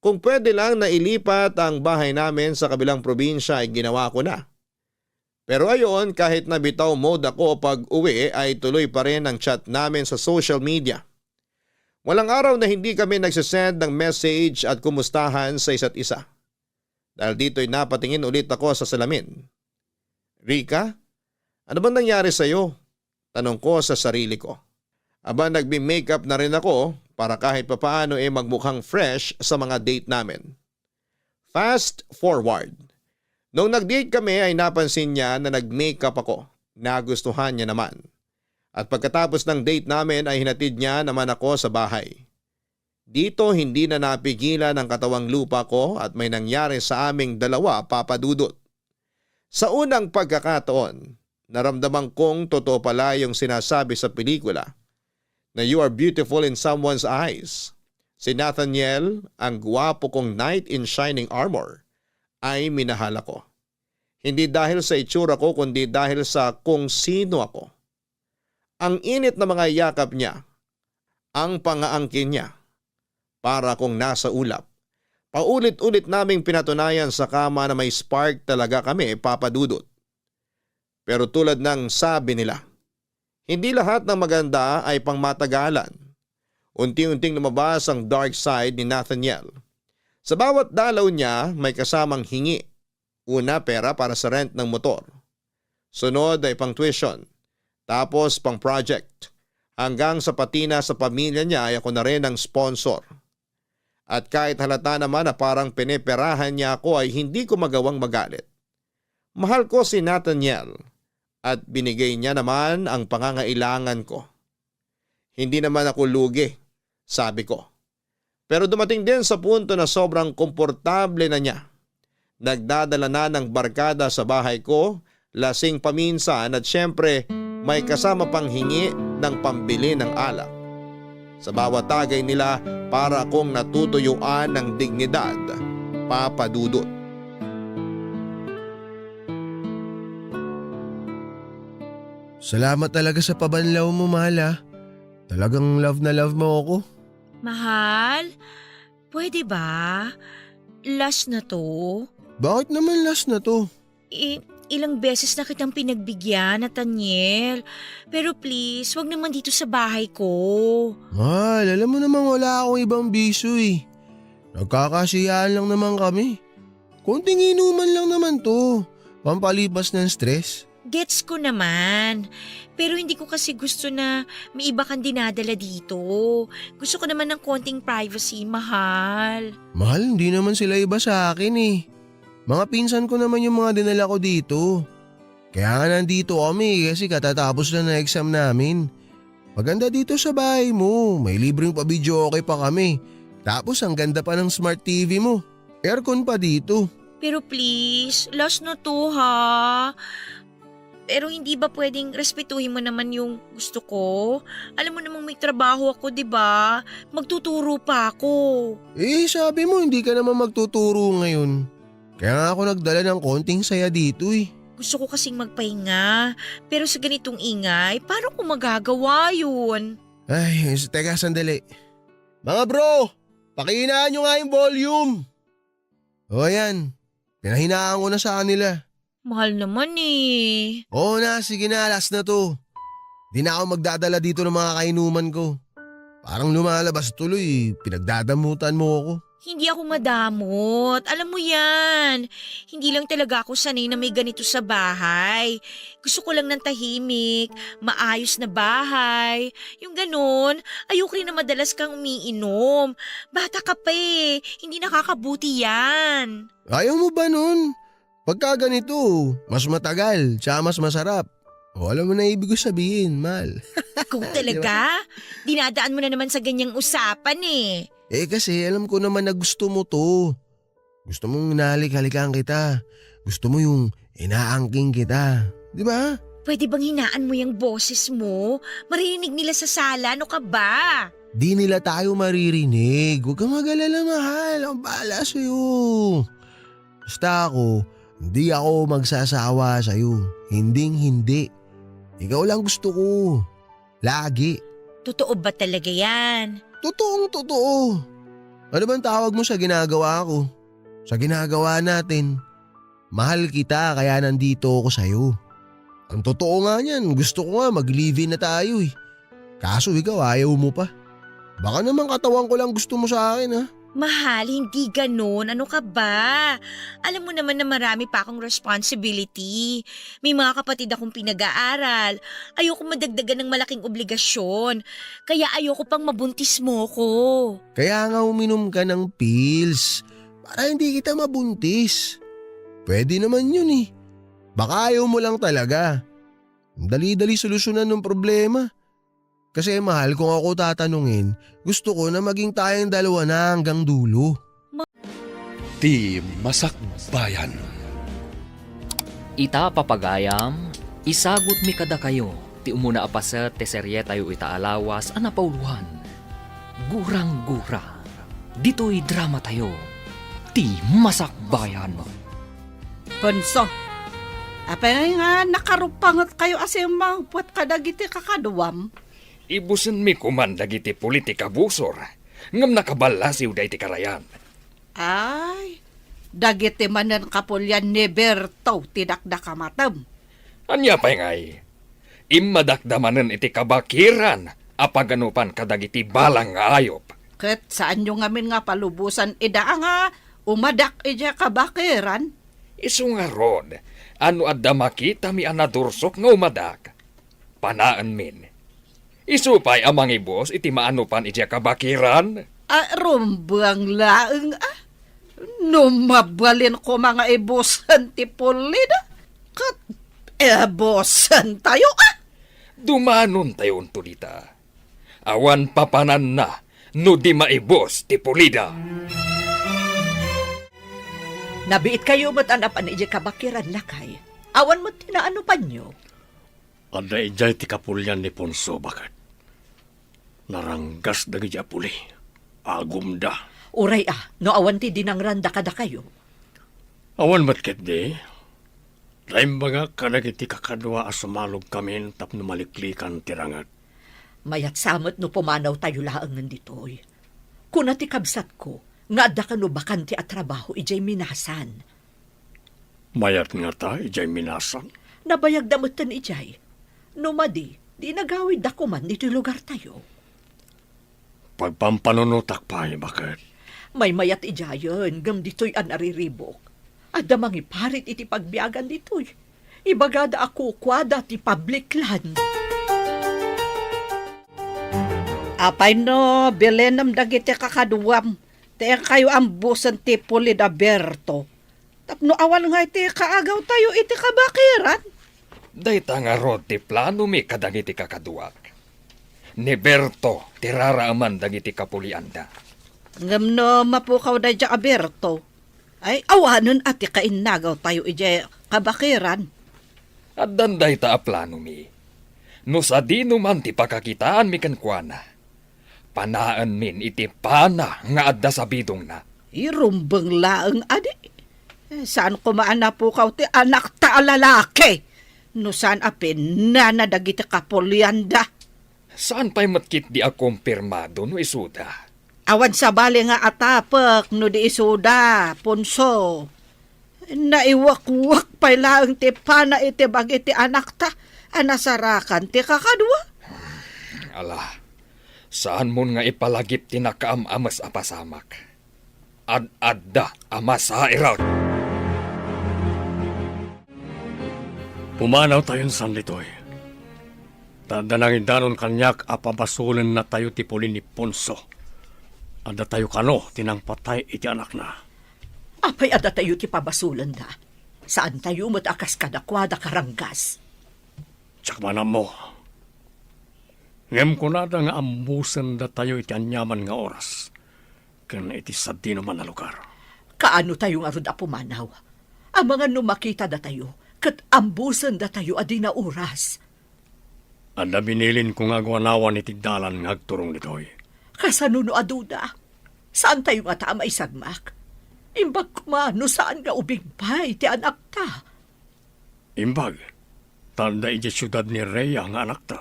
Kung pwede lang na ilipat ang bahay namin sa kabilang probinsya ay ginawa ko na. Pero ayon, kahit nabitaw mode ako pag uwi ay tuloy pa rin ang chat namin sa social media. Walang araw na hindi kami nagsisend ng message at kumustahan sa isa't isa. Dahil dito'y napatingin ulit ako sa salamin. Rika, ano bang nangyari sa'yo? Tanong ko sa sarili ko. Aba, nagbi-makeup na rin ako para kahit papaano magmukhang fresh sa mga date namin. Fast forward. Nung nag-date kami ay napansin niya na nag-makeup ako. Nagustuhan niya naman. At pagkatapos ng date namin ay hinatid niya naman ako sa bahay. Dito hindi na napigilan ang katawang lupa ko at may nangyari sa aming dalawa, Papa Dudut. Sa unang pagkakataon, naramdaman kong totoo pala yung sinasabi sa pelikula na you are beautiful in someone's eyes. Si Nathaniel, ang gwapo kong knight in shining armor, ay minahal ako. Hindi dahil sa itsura ko kundi dahil sa kung sino ako. Ang init na mga yakap niya, ang pangaangkin niya, para kung nasa ulap. Paulit-ulit naming pinatunayan sa kama na may spark talaga kami, Papa Dudut. Pero tulad ng sabi nila, hindi lahat ng maganda ay pangmatagalan. Unti-unting lumabas ang dark side ni Nathaniel. Sa bawat dalaw niya may kasamang hingi. Una, pera para sa rent ng motor. Sunod ay pang tuition. Tapos pang project. Hanggang sa patina sa pamilya niya ay ako na rin ang sponsor. At kahit halata naman na parang pineperahan niya ako ay hindi ko magawang magalit. Mahal ko si Nathaniel at binigay niya naman ang pangangailangan ko. Hindi naman ako lugi, sabi ko. Pero dumating din sa punto na sobrang komportable na niya. Nagdadala na ng barkada sa bahay ko, lasing paminsan at syempre may kasama pang hingi ng pambili ng alak. Sa bawat tagay nila para akong natutuyuan ng dignidad, Papa Dudut. Salamat talaga sa pabanlaw mo, mahal ah. Talagang love na love mo ako. Mahal, pwede ba? Last na to? Bakit naman last na to? Ilang beses na kitang pinagbigyan, Nathaniel. Pero please, wag naman dito sa bahay ko. Mahal, alam mo namang wala akong ibang bisyo eh. Nagkakasiyaan lang naman kami. Konting inuman lang naman to. Pampalipas ng stress. Gets ko naman. Pero hindi ko kasi gusto na may iba kang dinadala dito. Gusto ko naman ng konting privacy, mahal. Mahal, hindi naman sila iba sa akin eh. Mga pinsan ko naman yung mga dinala ko dito. Kaya nga nandito kami kasi katatapos na ng exam namin. Maganda dito sa bahay mo. May libreng pa-video okay pa kami. Tapos ang ganda pa ng smart TV mo. Aircon pa dito. Pero please, last na to ha. Pero hindi ba pwedeng respetuhin mo naman yung gusto ko? Alam mo namang may trabaho ako, di ba? Magtuturo pa ako. Eh sabi mo hindi ka naman magtuturo ngayon. Kaya nga ako nagdala ng konting saya dito eh. Gusto ko kasing magpahinga. Pero sa ganitong ingay, paano ko magagawa yun? Ay, teka sandali. Mga bro, pakihinaan nyo nga yung volume. O yan, pinahinaan ko na sa kanila. Mahal naman eh. Oo na, sige na, last na to. Di na ako magdadala dito ng mga kainuman ko. Parang lumalabas tuloy, pinagdadamutan mo ako. Hindi ako madamot. Alam mo yan. Hindi lang talaga ako sanay na may ganito sa bahay. Gusto ko lang ng tahimik, maayos na bahay. Yung ganun, ayoko rin na madalas kang umiinom. Bata ka pa eh. Hindi nakakabuti yan. Ayaw mo ba nun? Pagka ganito, mas matagal, tsaka mas masarap. O alam mo na ibig ko sabihin, mahal. Kung talaga, dinadaan mo na naman sa ganyang usapan eh. Eh kasi alam ko naman na gusto mo to. Gusto mong inahalik-halikan kita. Gusto mo yung inaangking kita. Di ba? Pwede bang hinaan mo yung boses mo? Marinig nila sa sala, ano ka ba? Di nila tayo maririnig. Huwag kang mag-alala, mahal. Ang bahala sa'yo. Basta ako, hindi ako magsasawa sa'yo. Hinding-hindi. Ikaw lang gusto ko. Lagi. Totoo ba talaga yan? Totoong totoo. Ano bang tawag mo sa ginagawa ko? Sa ginagawa natin. Mahal kita kaya nandito ako sa'yo. Ang totoo nga niyan, gusto ko nga mag-live-in na tayo eh. Kaso ikaw ayaw mo pa. Baka naman katawan ko lang gusto mo sa akin ha. Mahal, hindi ganun. Ano ka ba? Alam mo naman na marami pa akong responsibility. May mga kapatid akong pinag-aaral. Ayoko madagdagan ng malaking obligasyon. Kaya ayoko pang mabuntis mo ko. Kaya nga uminom ka ng pills para hindi kita mabuntis. Pwede naman yun eh. Baka ayaw mo lang talaga. Dali-dali solusyonan ng problema. Kasi mahal, kung ako tatanungin, gusto ko na maging tayong dalawa na hanggang dulo. Ti Masakbayan. Ita papagayam, isagot mi kada kayo, ti umuna apaset te serye tayo itaalawas anapauluhan. Gurang-gura, dito'y drama tayo, ti Masakbayan. Bunso, apay nga nakarupangot kayo asi maupot kadagiti kakaduwam. Ibusen mi kuman dagiti politika busor. Ngam nakabalasiw da iti karayan. Ay, dagiti manen kapulyan ni Berto tidakdakamatam. Anya pa'y ngay. Immadakdamanen iti kabakiran apaganupan kadagiti balang nga ayop. Ket saan nyo ngamin nga palubusan ida nga umadak ija kabakiran? Isu nga rod, ano adda makita mi anadursok nga umadak. Panaan min. Isupay amang ibos iti maanupan iti kabakiran. Rumbang laeng numabalin ko mga ibosan ti pulida. Kat ibosan tayo Dumanon tayo unto dita. Awan papanan na no di maibos ti pulida. Nabiit kayo mo't anapan iti kabakiran lakay. Awan mo't tinaano pa nyo. Ada ijay ti kapulyan ni Ponso bakat. Naranggas dagi puli. Agum da. Uray no awan ti dinangranda kada kayo. Awan matket di. Laim baga kanagiti kakadwa asumalog kami tapno maliklikan tirangat. Mayat samot no pumanaw tayo laang nanditoy. Kuna ti kabsat ko, nga adda ka no bakanti at trabaho ijay minasan. Mayat nga ta, ijay minasan. Nabayag damutan ijay. Numadi, di nagawid ako man dito lugar tayo. Pagpampanunutak pa, bakit? May mayat ijayon, gam dito'y anariribok. At damang iparit iti pagbiagan dito'y. Ibagada ako kwada ti public land. Apay no, bilenam dagiti kakaduwam. Te kayo ambusan ti Pulidaberto. Tapno awal nga iti kaagaw tayo iti kabakiran. Dayta nga rod ti plano mi kadagiti kakaduak. Ni Berto, tiraraaman dagiti kapulianda. Ngam no mapukaw na dya Aberto. Ay awanon ati kainagaw tayo iti kabakiran. At danday ta a plano mi. No sa di numan ti pakakitaan mi kankwana. Panaan min iti pana nga adda sa bidong na. Irumbang laang adi. Saan ko maana po kaw ti anak ta lalaki? No saan apin na nadagiti kapulianda? Saan pa'y matkit di a kumpirmado no isuda? Awan sa bali nga atapak no di isuda, punso. Naiwak-wak pa'y laang ti pana iti bagiti anak ta. Anasarakan ti kakadwa. Ala, saan mo nga ipalagip ti nakaam-amas apasamak? Ad-adda amas sa irak. Pumanaw tayon san ditoy. Tadanangin danon kanyak apabasulan na tayo ti puli ni Ponso. Ada tayo kano tinang patay iti anak na. Apay ada tayo ti pabasulan da. Saan tayo matakas kadakwada karanggas? Tsak manam mo. Ngem ko nada nga ambusan da tayo iti anyaman nga oras. Ken iti sadino man na lugar. Kaano tayo nga rod apumanaw? Ang mga numakita da tayo, kat ambusan da tayo adi na oras. Ada binilin kong agwanawan iti dalan nga agturong ditoy. Kasanuno aduda? Saan tayo nga tama isagmak? Imbag kumano saan nga ubigbay ti anak ta? Imbag, tanda iti syudad ni Rhea nga anak ta.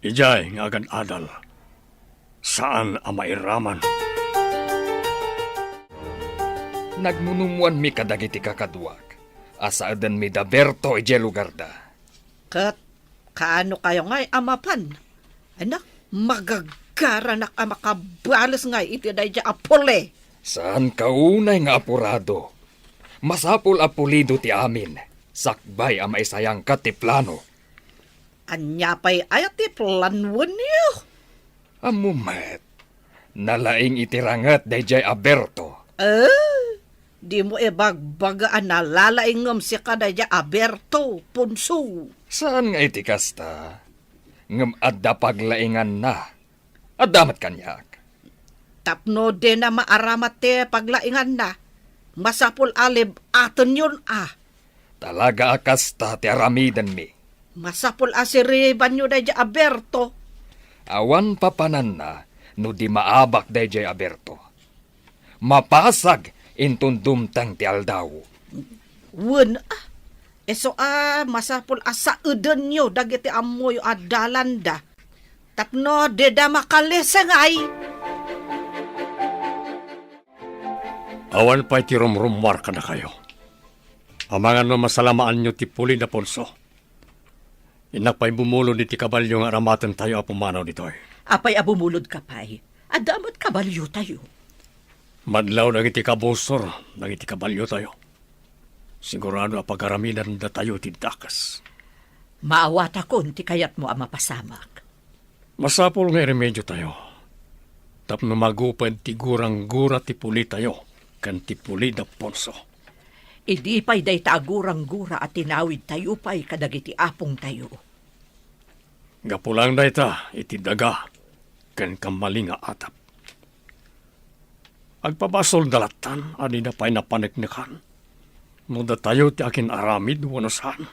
Ijay nga agad adal. Saan ang mairaman? Nagmunumuan mi kadagiti kakaduak. Asaadan mi da Berto ije lugar da. Kat, kaano kayo nga'y amapan? Anak, magagaranak ang makabalas nga'y iti dahi dya apole. Saan kaunay nga apurado? Masapul apulido ti amin. Sakbay ang maisayang ka ti plano. Anya pa'y ayat ti planwan niyo. Amumet. Nalaing itirangat dayjay Aberto. Di mo ibagbagaan na lalaingam si kadaya Aberto, punso. Saan nga iti kasta? Ngam adda paglaingan na. Adamat kanyak. Tapno din na maaramat te paglaingan na. Masapul alib aton yun Talaga akasta ti aramidan mi. Masapul asiriban nyo daya Aberto. Awan papanan na no di maabak dayjay Aberto. Mapasag intundumtang ti aldaw. Wen eso masapul asa uden nyo dagiti amoy adalanda. Tapno deda makalesengay. Awan pa'y ti rumrumwar ka na kayo. Amangan no masalamaan nyo ti puli na Ponso. Inak pa'y bumulod iti kabalyo nga aramatan tayo apumanaw ditoy. Apay abumulod ka pa'y. Adamat kabalyo tayo. Madlaw nagiti kabusor, nagiti kabalyo tayo. Sigurado apag-aramidan da tayo ti dakas. Maawata kon ti kayat mo ang mapasamak. Masapol nga remedyo tayo. Tapno magupad ti gurang-gura ti puli tayo, kan ti puli da Ponso. Idi pa'y day taagurang-gura at tinawid tayo pa'y kadagiti apong tayo. Gapulang day ta, iti daga, kan kamaling nga atap. Agpabasol dalatan, adi na pa'y napaniknikan. No da tayo ti akin aramid, wanosan.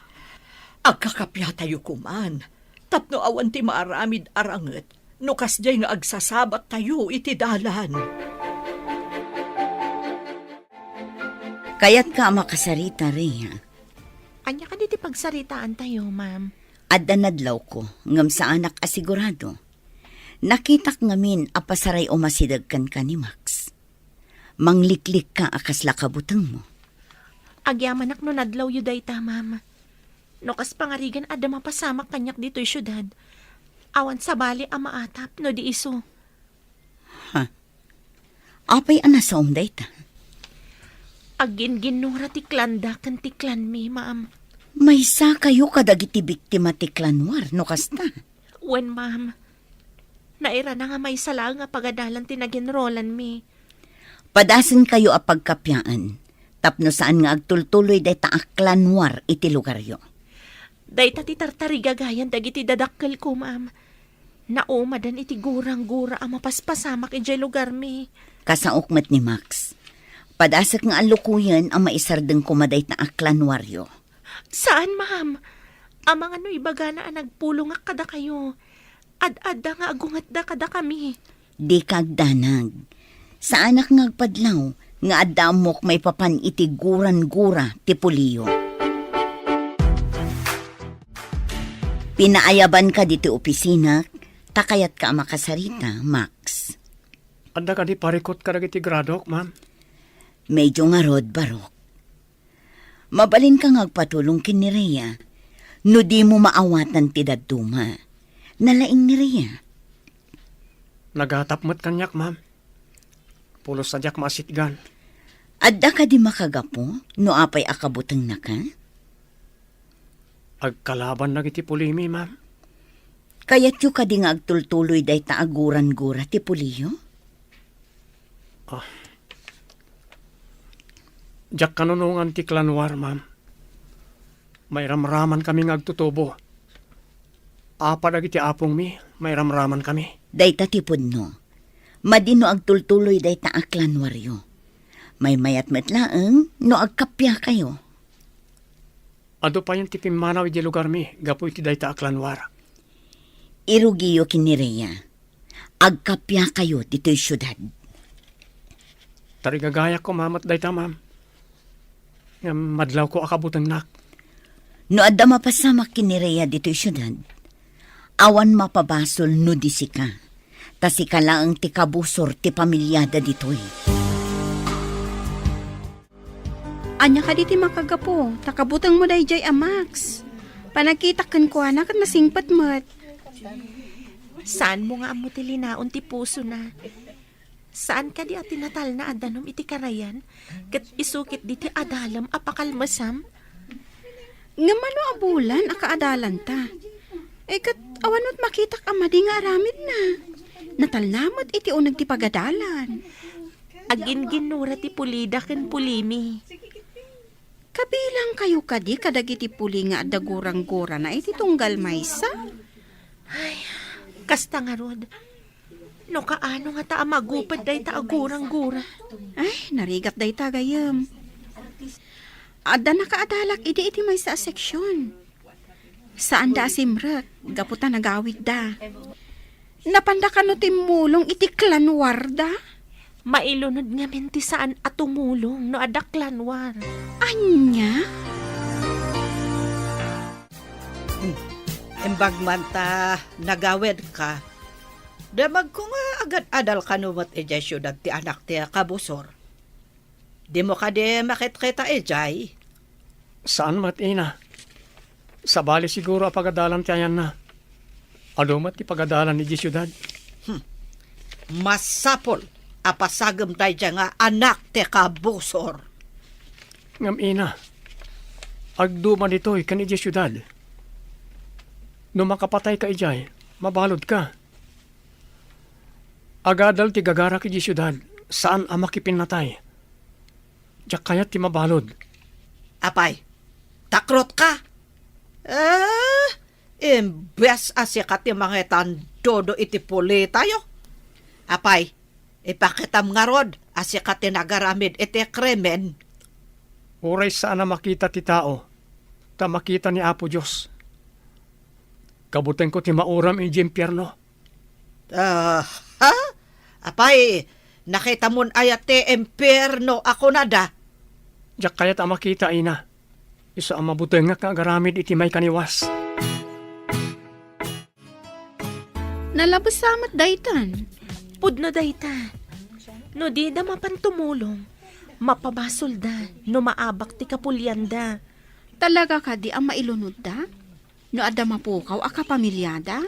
Agkakapya tayo kuman. Tapno awan ti maaramid aranget. No kasjay nga agsasabat tayo iti dalan. Kaya't ka makasarita rin. Anya ka diti pagsaritaan tayo, ma'am. Adda nadlaw ko, ngam sa anak asigurado. Nakitak ngamin apasaray o masidag kan ka ni Max. Mangliklik ka akas lakabutang mo. Agyamanak no nadlaw yu dayta, ma'am. No kas pangarigan ada mapasamak kanyak dito'y syudad. Awan sa bali ama atap no di iso. Apay anasom dayta? Agin ginura ti klanda kan ti klan mi, ma'am. May sa kayo kadagiti biktima ti klanwar, no kasta? Wen, ma'am. Naira na nga may sala nga pagadalan ti naginrolan mi. Padasan kayo a pagkapyaan. Tapno saan nga agtultuloy dayta a klanwar iti lugaryo. Dayta ti tartari gagayan dagiti dadakkel ko, ma'am. Naumadan iti gurang-gura ang mapaspasamak iti lugar mi. Kasaokmat ni Max. Padasak nga alukuyan ang maisardeng kumaday na aklanwaryo. Saan, ma'am? Amang ano ibaga na nagpulong nga kada kayo. Ad-adda nga agungat da kada kami. Di kagdanag. Sa anak nga agpadlaw, nga adamok may papan iti guran-gura ti puliyo. Pinaayaban ka diti opisina, takayat ka makasarita, Max. Anda ka di parikot ka iti gradok, ma'am? Medyo nga rod barok. Mabalin ka ngagpatulong kin ni Rhea. No di mo maawatan ti daduma. Nalaing ni Rhea. Nagatapmat kanyak, ma'am. Pulos sadyak masitgan. Adda ka di makagapo, no apay akabutang na ka? Agkalaban na iti pulimi, ma'am. Kaya't yu ka di nga agtultuloy day taaguran-gura ti puliyo? Diyak kanunungan ti klanwar, ma'am. May ramraman kami agtutubo. Apadag iti apong mi, may ramraman kami. Dayta tipod no. Madino agtultuloy dayta aklanwaryo. May mayat metlaeng no agkapya kayo. Ado pa yung tipimanaw iti lugar mi, gapu iti dayta aklanwar. Irugiyo kinireya. Agkapya kayo dito'y syudad. Tarigagaya ko, mamat dayta, ma'am. Madlaw ko akabutang nak. No adda mapasamak kinireya dito'y syudad. Awan mapabasol no disi ka. Tasi ka lang ti kabusor ti pamilyada dito'y. Anya ka diti makagapo, takabutang mo day jay Max. Panakitakan ko anak at nasingpat mo't. Saan mo nga amo ti linaon ti puso na? Saan ka di atinatal na adanom iti karayan? Kat isukit di ti adalam apakalmasam? Nga mano abulan akaadalan ta. Kat awanot makitak amadi nga aramid na. Natalnamot iti unag ti pagadalan. Agin ginura ti pulida ken pulimi. Kabilang kayo kadi kadagiti puli nga adagurang-gura na iti tunggal maysa. Ay, kasta nga rod. No kaano nga ta magupad day ta agurang-gura. Ay, narigat day ta gayam. Ada nakaadalak iti may sa seksyon. Saan da asimret, gaputa nagawid da. Napanda ka no timulong iti klanwar da? Mailunod nga menti saan at tumulong no adak klanwar. Anya? Embagman ta nagawid ka. Damag ko nga agad adal kanumat ejay syudad ti anak ti kabusor. Di mo ka di makit-kita ejay. Saan matina? Sa bali siguro apagadalan ti ayan na. Alumat ti pagadalan ni syudad. Masapol apasagam tayo dyan nga anak ti kabusor. Ngam ina, agduman ito'y kan iti syudad. No makapatay ka ijay, mabalod ka. Agadal ti gagarak iti syudad, saan ang makipinatay? Diyak kayat ti mabalod. Apay, takrot ka? Imbes asikat ti mga tandodo iti puli tayo. Apay, ipakitam nga rod asikat ti nagaramid iti kremen. Uray saan na makita ti tao, ta makita ni Apo Diyos. Kabuteng ko ti mauram iti impyerno. Apay, nakita mon ayat ti impyerno ako na da. Diyak kayat ang makita ina. Isa ang mabuteng nga kagaramid iti may kaniwas. Nalabas samat daytan. Pudno dayta. No di da mapan tumulong. Mapabasol da, no maabak ti kapulyanda. Talaga ka di ang mailunod da? No adda mapukaw aka pamilyada?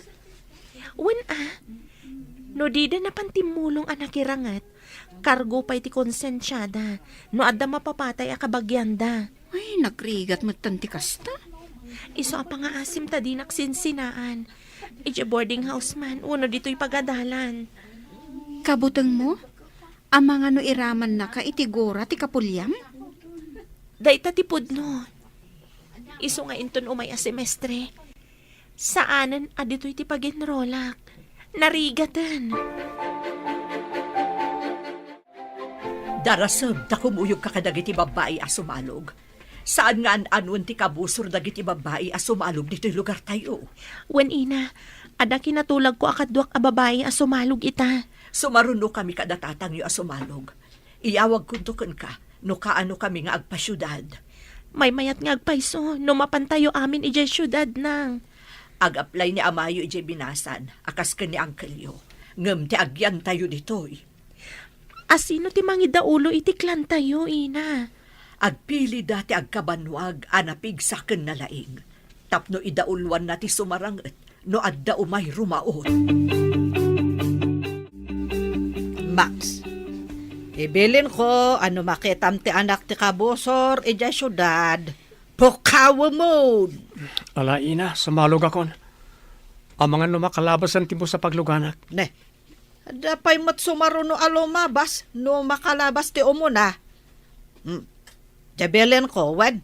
No di da napantimulong anak irangat, kargo pa iti konsensyada, no adda mapapatay akabagyanda. Ay, nagrigat mo tanti kasta. Iso ang pangaasim ta di naksinsinaan. Iti boarding house man, uno dito'y pagadalan. Kabutang mo? Ang mga no iraman na ka itigura ti kapulyam? Dahita ti pudno. Iso nga inton umay a semestre. Saanan adito'y ti pag-enrolak. Narigatan. Darasam, takumuyog ka kadagiti babae a sumalog. Saan nga anuan ti kabusor dagiti babae a sumalog dito'y lugar tayo? Wen ina, ada kinatulag ko akadwak a babae a sumalog ita. Sumaruno kami kadatatang yu a sumalog. Iyawag kuntukan ka, no kaano kami nga agpasyudad. May mayat nga agpaiso, no mapantayo amin ijay syudad nang. Ag-apply ni Amayo ijay binasan, akas ka ni Uncle Yo. Ngem ti agyan tayo ditoy. Asino ti mangidaulo iti klan tayo, ina? Agpili dati agkabanwag, anapig sa ken na laing. Tapno idaulwan na ti sumaranget, no adda umay rumaot. Max, ibilin ko ano makitam ti anak ti kabusor ija syudad. Pukawa mo! Ala ina, sumalog akon. Ang mga numakalabas ang tibo sa pagluganak. Ne, dapay mat sumaruno alumabas no makalabas ti umuna. Jabelen ko, wad.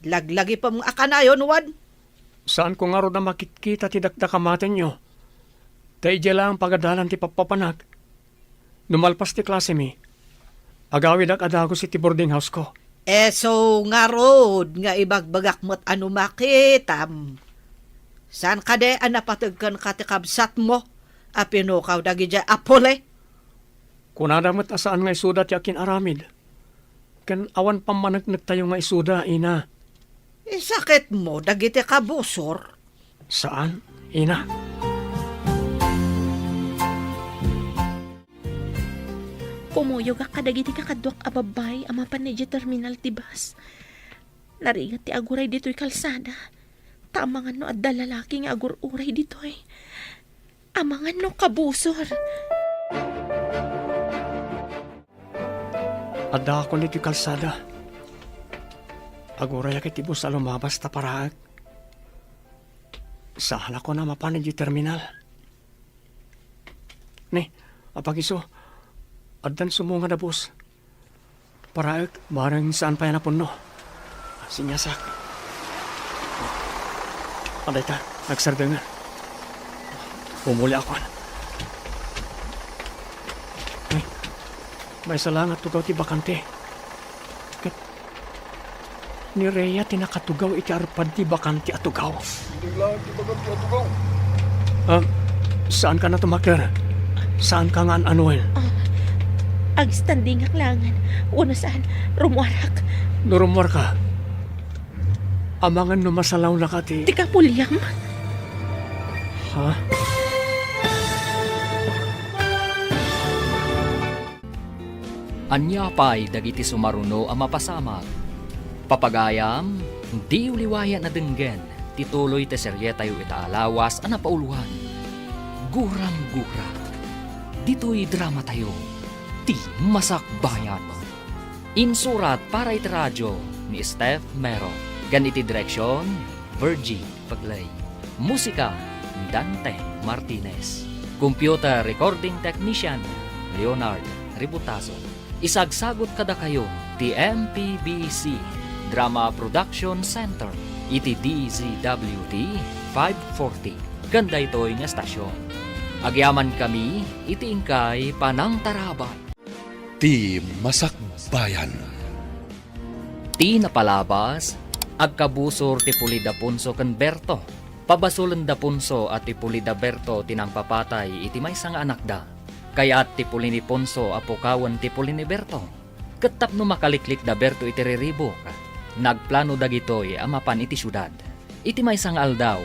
Laglagi pa mong akanayon, wad. Saan ko nga ro na makikita ti dakdakamaten nyo? Tay lang pagadalan ti papapanag. Numalpas ti klase mi. Agawid ak adago si ti boarding house ko. So nga rod, nga ibagbagak mo't ano makitam. Saan ka de anapatagkan ka ti kabsat mo? Apinukaw dagi dya apole? Kunadamot asaan nga isuda ti akin aramid. Kan awan pamanagnak tayo nga isuda, ina. Sakit mo, dagiti kabusor. Saan, ina? Kumuyog ka kadagiti kakadwak a babay ama panedya terminal ti bus. Narigat ti aguray dito'y kalsada. Tamangan no adda lalaki nga agur-uray dito'y. Amangan no kabusor. Adda ako niti kalsada. Aguray akit ibo sa lumabas ta paraag. Sahala ko na mapanid yung terminal. Ne, apagiso, addan sumunga na bus. Paraag, barang saan pa yan napuno. Sinyasak. Aday ta, nagsardangan. Umuli ako. May salangat tugaw ti bakante. Kat ni Rhea tinakatugaw iti arpad ti bakante at tugaw. Saan ka na tumakir? Saan ka nga anuin? Ag standing aklangan. Una saan, rumwarak. Nurumwar ka? Amangan numasalaw na ka ti... Ti kapulyam? Ha? Anya pa'y dagiti sumaruno ang mapasamag. Papagayam, di uliwaya na denggen, tituloy te serye tayo itaalawas ang napauluhan. Gurang-gura. Dito'y drama tayo, ti masakbayan. Insurat para iti radyo ni Steph Mero. Ganiti direksyon, Virgie Paglay. Musika, Dante Martinez. Computer Recording Technician, Leonard Ributaso. Isagsagot kada kayo, ti MPBC Drama Production Center, iti DZWT 540. Ganda ito'y nga stasyon. Agyaman kami, iti ingkay panang tarabay. Ti Masakbayan. Ti napalabas, agkabusor ti Pulida Punso ken Berto. Pabasulan da Punso at ti Pulida Berto tinang papatay iti maysa nga anak da. Kaya't ti Puli ni Ponso apukawan ti Puli ni Berto. Ketap no makaliklik da Berto iti riribok. Nagplano dagitoy amapan iti syudad. Iti maysa nga aldaw,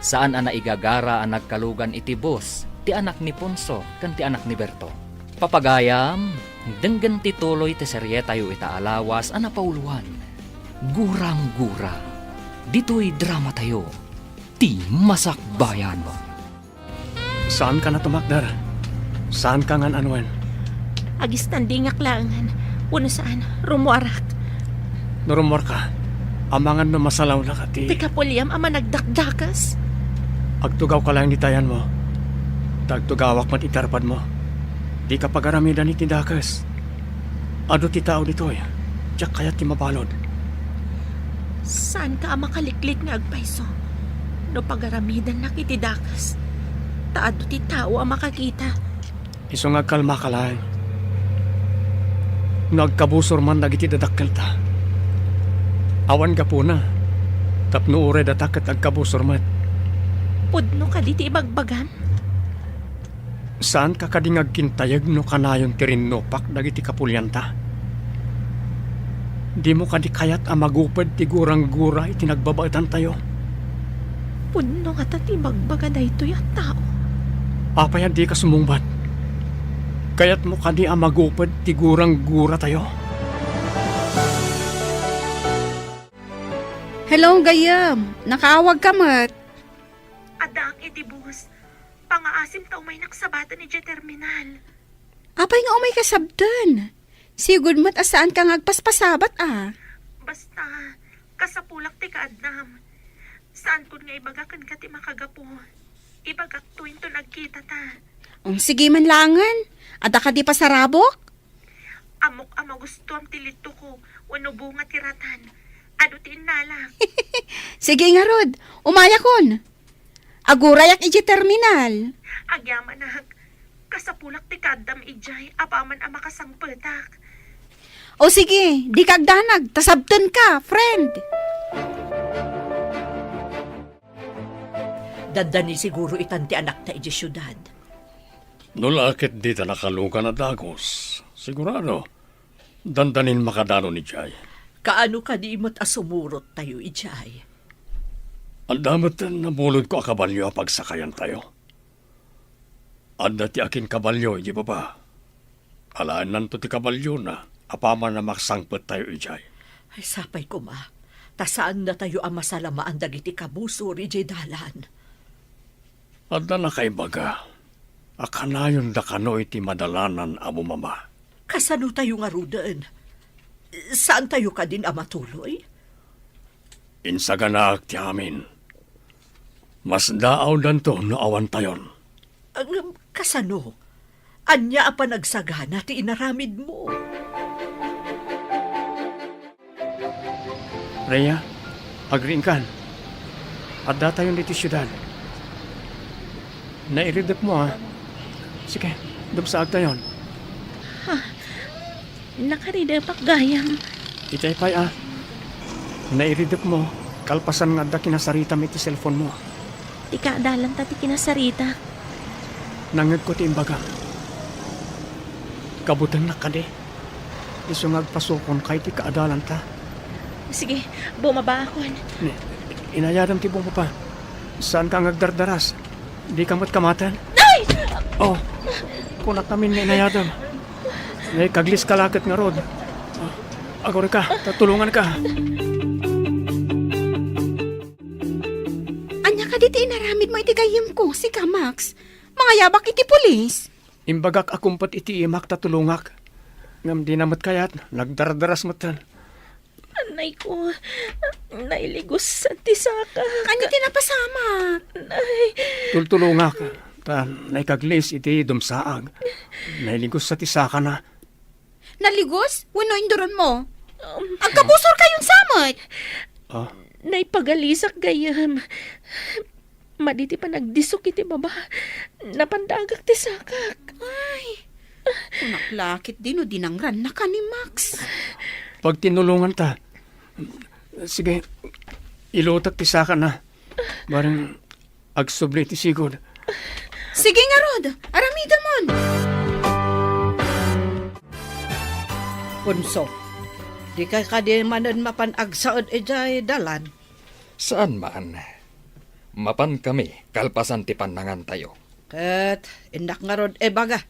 saan ana igagara ang nagkalugan iti bus, ti anak ni Ponso ken ti anak ni Berto. Papagayam, Denggan ti tuloy ti serye tayo itaalawas ana pauluan. Gurang-gura. Dito'y drama tayo. Ti Masakbayan. Saan ka na tumakdar? Saan ka ngan anwen? Agis tandingak langan. Wano saan? Rumuarak. Narumor ka. Amangan no masalaw na ka ti. Ti kapulyam ama nagdakdakas. Agtugaw ka lang ni tayan mo. Tagtugawak man itarpad mo. Di ka pagaramidan ni tindakas. Ado ti tao dito'y. Diyak kaya ti mapalod. Saan ka ama kaliklik nga agpaiso? No pagaramidan na kitidakas. Taado ti tao ang makakita. Iso nga kalma ka lang. Nagkabusor man dagiti dadakkel ta. Awan ka po na. Tapno ure datak at agkabusor man. Pudno ka di ti ibagbagan? Saan ka kadingag kintayag no kanayon tirinnopak dagiti kapulyanta? Di mo kadi kayat amagupad ti gurang-gura itinagbabaitan tayo. Pudno ka ti ibagbaga da ito yung tao. Apayan di ka sumungbat. Kayat mo kadi amagupad ti gurang-gura tayo. Hello, Gayam. Nakaawag ka mat. Adang itibus. Pangaasim ta umay naksabatan ni J Terminal. Apay nga umay kasabdan. Sigud mat asaan ka ngagpaspasabat Basta, kasapulak ti kaadnam. Saan kun nga ibagakan ka ti makagapo. Ibagak tuwin to nagkita ta. Sige man langan. Ada ka di pasarabok? Amok ama gusto am tilito ko. Wano bunga tiratan. Ado ti inalak. Sige nga Rod. Umaya kon. Agurayak iji terminal. Agyaman na. Kasapulak ti kadam ijay. Apaman ang makasangpetak. O sige, di kagdanag. Tasabtan ka, friend. Dandani siguro itanti anak ta iji syudad. Nulakit di ta nakalugan na dagos. Sigurado, dandanin makadano ni Jay. Kaano ka di mo't asumurot tayo ijay? Ang damat na bulod ko a kabalyo a pagsakayan tayo. Anda ti akin kabalyo, iji ba ba? Alaan nanto ti kabalyo na, apaman na maksangpet tayo ijay. Ay sapay ko ma, tasaan na tayo ang masalamaan dagiti kabusor ijay dalan. Anda na kay baga, akanayon da kano iti madalanan amo mama. Kasano tayo nga rudan? Saan tayo ka din amatuloy? Insaganak ti amin. Mas daaw danto no awan tayon. Kasano? Anya pa nagsagana ti inaramid mo. Rhea, agriin kan. Adda tayo dito syudad. Nairidap mo Sige, dumsaag tayon. Nakaridapak gayam. Itay pay Nairidap mo, kalpasan nga da kinasarita mi ti cellphone mo. Di kaadalan ta ti kinasarita. Nangag ko ti imbaga. Kabutan na kade. Iso ngagpasukon kay ti kaadalan ta. Sige, bumaba ako. Inayadam ti bumaba pa. Saan ka ngagdardaras? Di ka matkamatan? Ay! Oh, kunak namin na inayadam. May kaglis kalakat nga rod. Agore ka, tatulungan ka. Anya ka diti inaramid mo iti gayam ko, si Max. Mga yabak iti pulis. Imbagak akumpat iti imak tatulungak. Ngam di namat kayat, nagdardaras matan. Anay ko, nailigos sa tisaka. Kanya tinapasama. Nay. Tultulungak. Ta, naikaglis iti dumsaag. Nailigos sa tisaka na. Naligos? Wano induron mo? Agkabusor kayong samot. Naipagalisak gayam. Maditi pa nagdisok iti baba. Napandagak ti sakak. Ay, kunaklakit din o dinangran na ka ni Max. Pag tinulungan ta, sige, ilutak ti saka na. Barang agsubli ti sigod. Sige nga Rod, aramida mon. Punso, di ka di manan mapanagsaod ijay dalan. Saan man? Mapan kami, kalpasan ti panangan tayo. Kat, indak nga rod baga.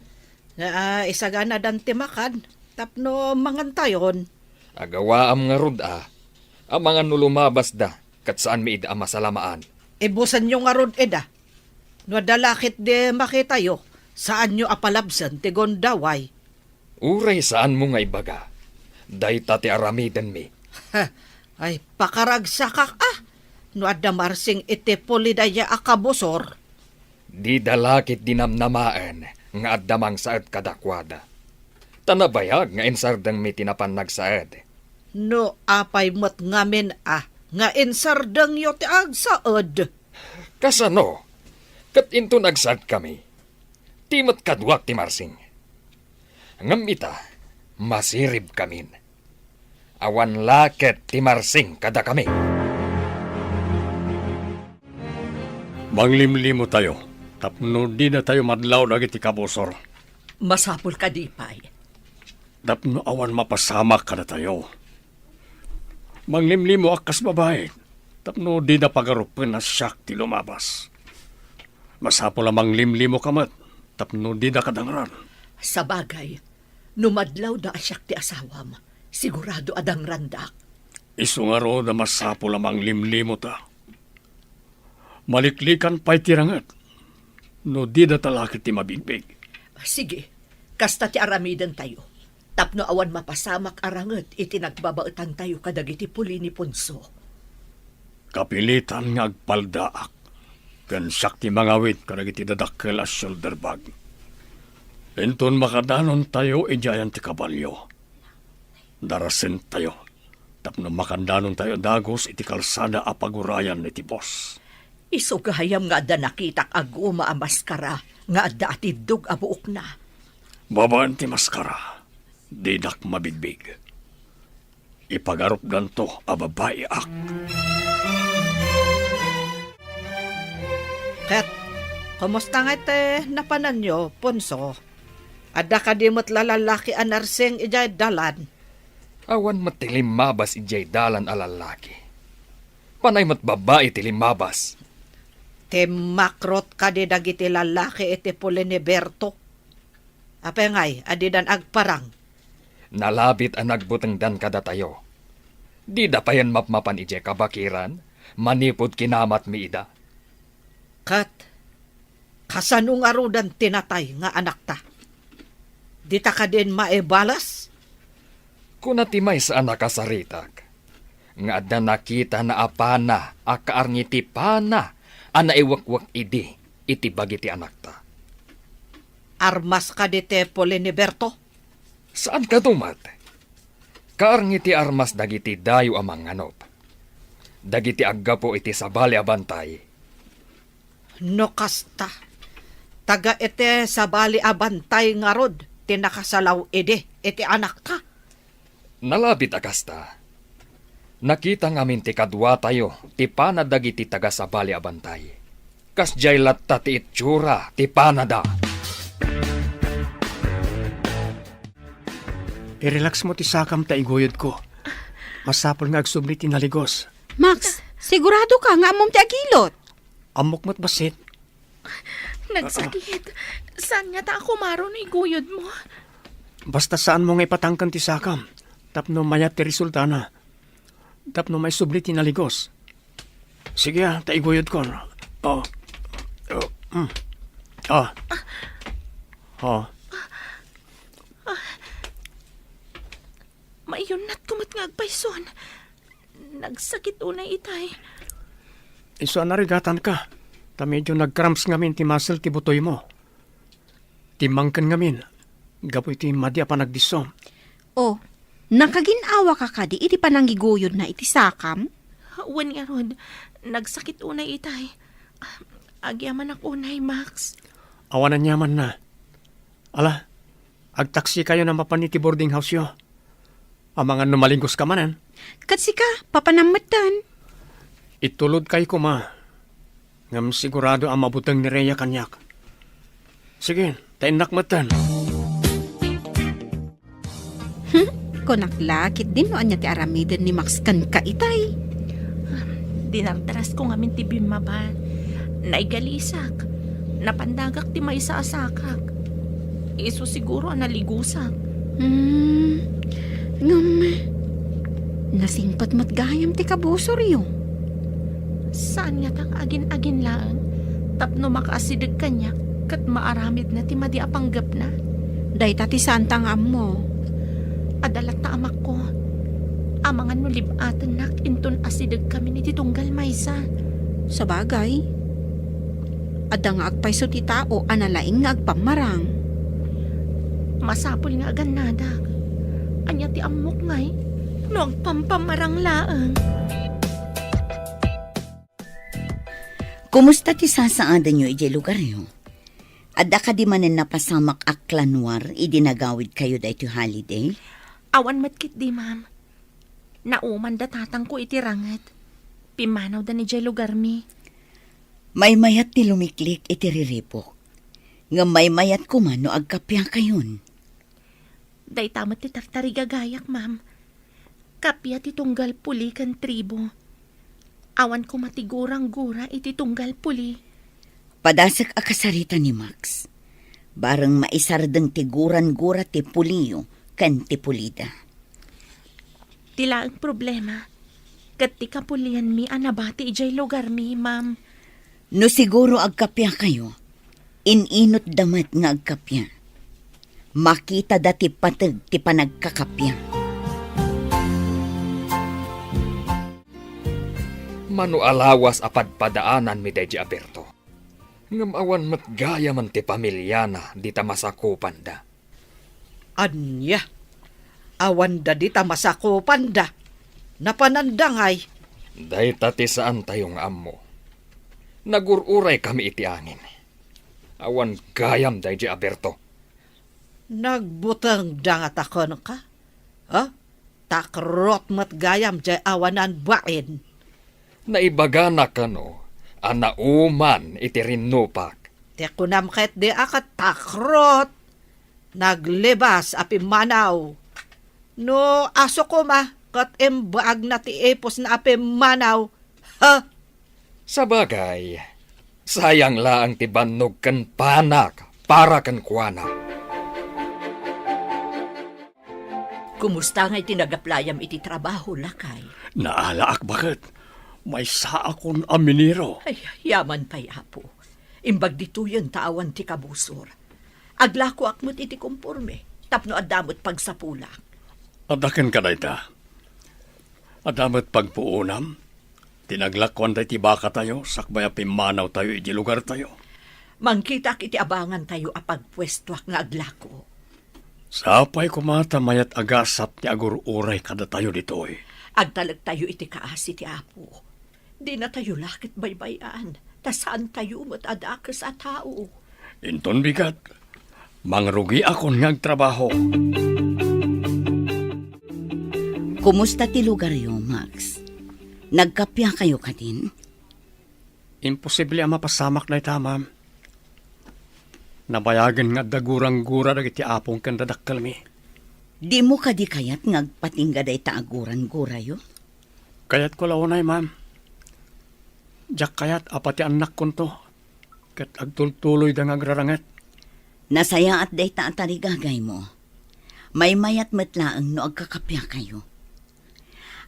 Isaga na dan timakan. Tapno mangantayon. Agawa am nga rod ang mga nulumabas da, kat saan mi ida masalamaan. Ibusan nyo nga rod eda. No dalakit de makita yo. Saan nyo apalabsan ti gondaway? Uray saan mo nga ibaga. Day tati aramiden mi. Ay pakaragsakak No adda marsing iti polidaya akabusor. Di dalakit dinamnamaan nga addamang saad kadakwada. Tanabayag nga insardang mi tinapan nagsaad. No apay mo't ngamin nga insardang yo ti agsaad. Kasano? Kat into nagsad kami. Timot kadwak ti marsing. Ngam ita, masirib kamin. Awan laket ti marsing kada kami. Manglimlimo tayo. Tapno di na tayo madlaw na iti kabusor. Masapul ka di pay. Tapno awan mapasamak ka na tayo. Manglimlimo akas babae. Tapno di na pagarupan na siyak ti lumabas. Masapul lamang limlimo kamat. Tapno di na kadangran. Sa bagay, numadlaw da asyak ti asawam. Sigurado adang randak. Isungaro na masapul lamang limlimo ta. Maliklikan pa'y tirangat. No di na talakit ti mabigbig. Sige, kasta ti aramidan tayo. Tapno awan mapasamak arangat iti nagbabaetan tayo kadagiti puli ni Punso. Kapilitan nga agpaldaak. Kan siyak ti mangawit kadagiti dadakkel as shoulder bag. Enton makadanon tayo ijayan ti kabalyo. Darasin tayo. Tapno makandanon tayo dagos iti kalsada apagurayan iti boss. Iso gahayam nga adda nakitak aguma a maskara nga adda atidog a buok na. Babaan ti maskara, didak mabigbig. Ipagarup ganto a babae ak. Ket, kumusta nga ite napanan nyo, Punso? Adda ka di mo't lalalaki anarseng ijay dalan. Awan matilim mabas ijay dalan alalaki. Panay mat babae tilim mabas. Makrot ka di dagiti lalaki iti puli ni Berto. Apengay, adidan agparang. Nalabit ang nagbutengdan kada tayo. Di dapayan mapmapan ije kabakiran, manipod kinamat mi ida. Kat, kasanong arudan tinatay nga anak ta. Di ta ka din maebalas? Kunatimay sa anak kasaritak. Nga adda nakita na apana, akaarngiti pana, ana iwakwak iti bagiti anak ta. Armas ka di te puli ni Berto? Saan ka tumat? Kaarngiti armas dagiti dayo amang anop. Dagiti aggapo iti sabali abantay. No kasta. Taga iti sabali abantay nga rod, tinakasalaw iti anak ta. Nalabit akasta. Nakita ngamin ti kadwa tayo, ti panada dagiti taga sabali abantay. Kas jay latta ti itsura, ti panada. I-relax mo ti sakam ta iguyod ko. Masapol nga agsubli ti naligos. Max, sigurado ka nga amom ti agilot. Amok mo't basit. Nagsakit. Saan nga ta ako maro na iguyod mo? Basta saan mo nga ipatangkan ti sakam. Tapno mayat ti resulta na. Tapno may subli ti naligos. Sige taiguyod ko. Mayon na't kumat nga agpayson. Nagsakit unay itay. Iso narigatan ka. Ta medyo nagcramps ngamin ti muscle ti butoy mo. Timangkan ngamin. Gapoy ti madya pa nagdisom. Oh, nakaginawa ka kadi iti pananggiguyod na iti sakam? Wan nga rod, nagsakit unay itay. Agyaman ak unay, Max. Awanan yaman na. Ala, agtaksi kayo na mapaniti boarding house yo. Ang mga numalingkos ka manan. Katsi ka, papanamatan. Itulod kay kuma. Ngam sigurado ang mabutang ni Rhea kanyak. Sige, tainak matan. Konaklakit din no anya ti aramiden ni Max kan ka itay. Dinardaras ko ngamin ti bimaba. Naigalisak. Napandagak ti may sa asakak. Iso siguro ang naligusak. Ngam, nasingpat matgayam ti kabusor yo. Saan nga tang agin-agin lang? Tapno makaasidig kanya, kat maaramid na ti madi apanggap na. Dayta ti santang ammo. Adalat ta amak ko. Amangan no libatan nak inton asidig kami ni titunggal maysa. Sa bagay, adang agpayso ti tao analaing nga agpamarang. Masapol nga agan nadak. Anya ti amok ngay, no agpampamarang laang. Kumusta ti sasaadan nyo iti lugar nyo? Adda ka di manen napasamak aklanwar idinagawid kayo da iti holiday? Awan matkit di, ma'am. Nauman da tatang ko iti ranget. Pimanaw da ni jay lugar mi. May mayat ti lumiklik iti riripok. Nga may mayat ko man no agkapya kayon. Day tamat ti tartari gagayak, ma'am. Kapya ti tunggal puli kan tribo. Awan ko matigurang-gura iti tunggal puli. Padasak akasarita ni Max. Barang maisardeng tiguran-gura ti puliyo kan ti pulida. Tila ang problema. Kat ti kapulian mi anabati ijay lugar mi, ma'am. No siguro agkapya kayo, ininot damat nga agkapya. Makita dati patag ti panagkakapya. Mano alawas apadpadaanan mi deji aperto. Ngam awan matgaya man ti pamilya na di ta masakupan da. Anya, awan da di ta masakupan da. Napanandangay. Day tati saan tayong ammo. Nagururay kami iti angin. Awan gayam deji aperto. Nagbutang dangat ako ka? Ha? Takrot matgayam jay awanan bain. Naibaga na kano, anauman iti rinupak. Te kunam kahit di akat takrot. Naglibas api manaw. No aso ko ma, kat embaag na ti epos na api manaw. Ha? Sabagay, sayang laang ti bannog kan panak para kan kuana. Kumusta nga'y tinagaplayam iti trabaho, lakay? Naalaak bakit? May sa akong aminiro. Ay, yaman pa'y apo. Imbag dito yun taawan ti kabusor. Aglako akmot iti kumporme. Tapno adamot pagsapulak. Adakan ka na ita. Adamot pagpuunam. Tinaglakwan tayo ti baka tayo. Sakbaya pimanaw tayo iti lugar tayo. Mangkitak iti abangan tayo apagpwestuak nga aglako. Sapay kumata mayat agasat ti agur-uray kada tayo ditoy. Agtalag tayo iti kaasi ti apo. Di na tayo lakit baybayan. Tasaan tayo matadakas at tao. Inton bigat. Mangrugi akon ngag trabaho. Kumusta ti lugar yo, Max? Nagkapya kayo ka din? Imposible ang mapasamak na ita, ma'am. Nabayagan nga dagurang-gura na iti apong kandadakkal mi. Di mo ka di kayat ngagpatingga da ita aguran-gura yo? Kayat ko launay, ma'am. Diyak kayat apati anak kon to. Kat agtultuloy da ngagrarangat. Nasaya at da ita atarigagay mo. May mayat matlaang no agkakapya kayo.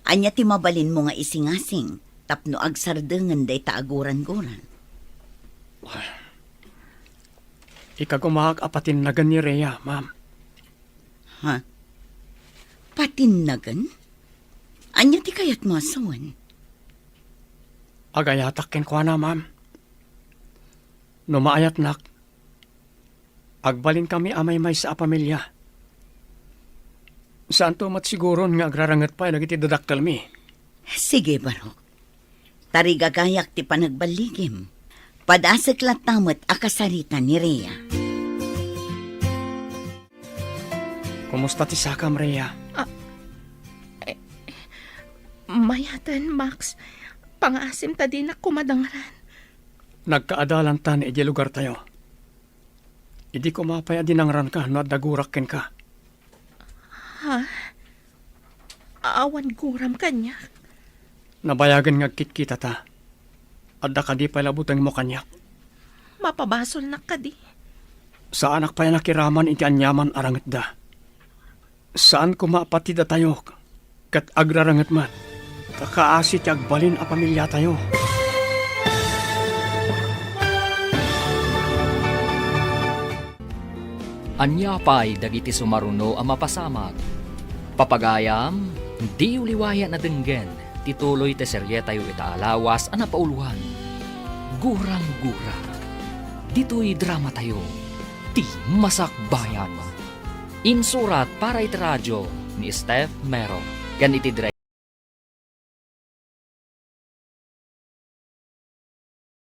Anya ti mabalin mo nga isingasing. Tapno agsardengan da ita aguran-guran. Ikagumahag apatin nagan ni Rhea, ma'am. Ha? Patinnagan? Anya ti kayat masawan? Agayatakin ko na, ma'am. Numaayat nak. Agbalin kami amay may sa pamilya. Saan to matsiguron nga agrarangat pa nagiti dadaktal mi? Sige, Barok. Tarigagayak ti panagbaligim. Padasag latamot akasarita ni Rhea. Kumusta ti sakam, Rhea? Mayatan, Max. Pangasim ta din na kumadangran. Nagkaadalan ta ni iti lugar tayo. Idi ko mapaya dinangran ka no dagurakin ka. Ha? Awan guram kanya. Nabayagan nga kitkita ta. Adda ka di palabutang mo kanya. Mapabasol na ka di. Sa anak pa yan nakiraman iti anyaman arangat da. Saan ko maapatid da tayo kat agrarangat man. Kakaasi ti agbalin a pamilya tayo. Anya pa'y dagiti sumaruno ang mapasamag. Papagayam, di uliwaya na denggen, tituloy te serye tayo itaalawas ang napauluhan. Gurang-gura. Dito'y drama tayo. Ti Masakbayan. Insurat para iti radyo ni Steph Mero. Gan iti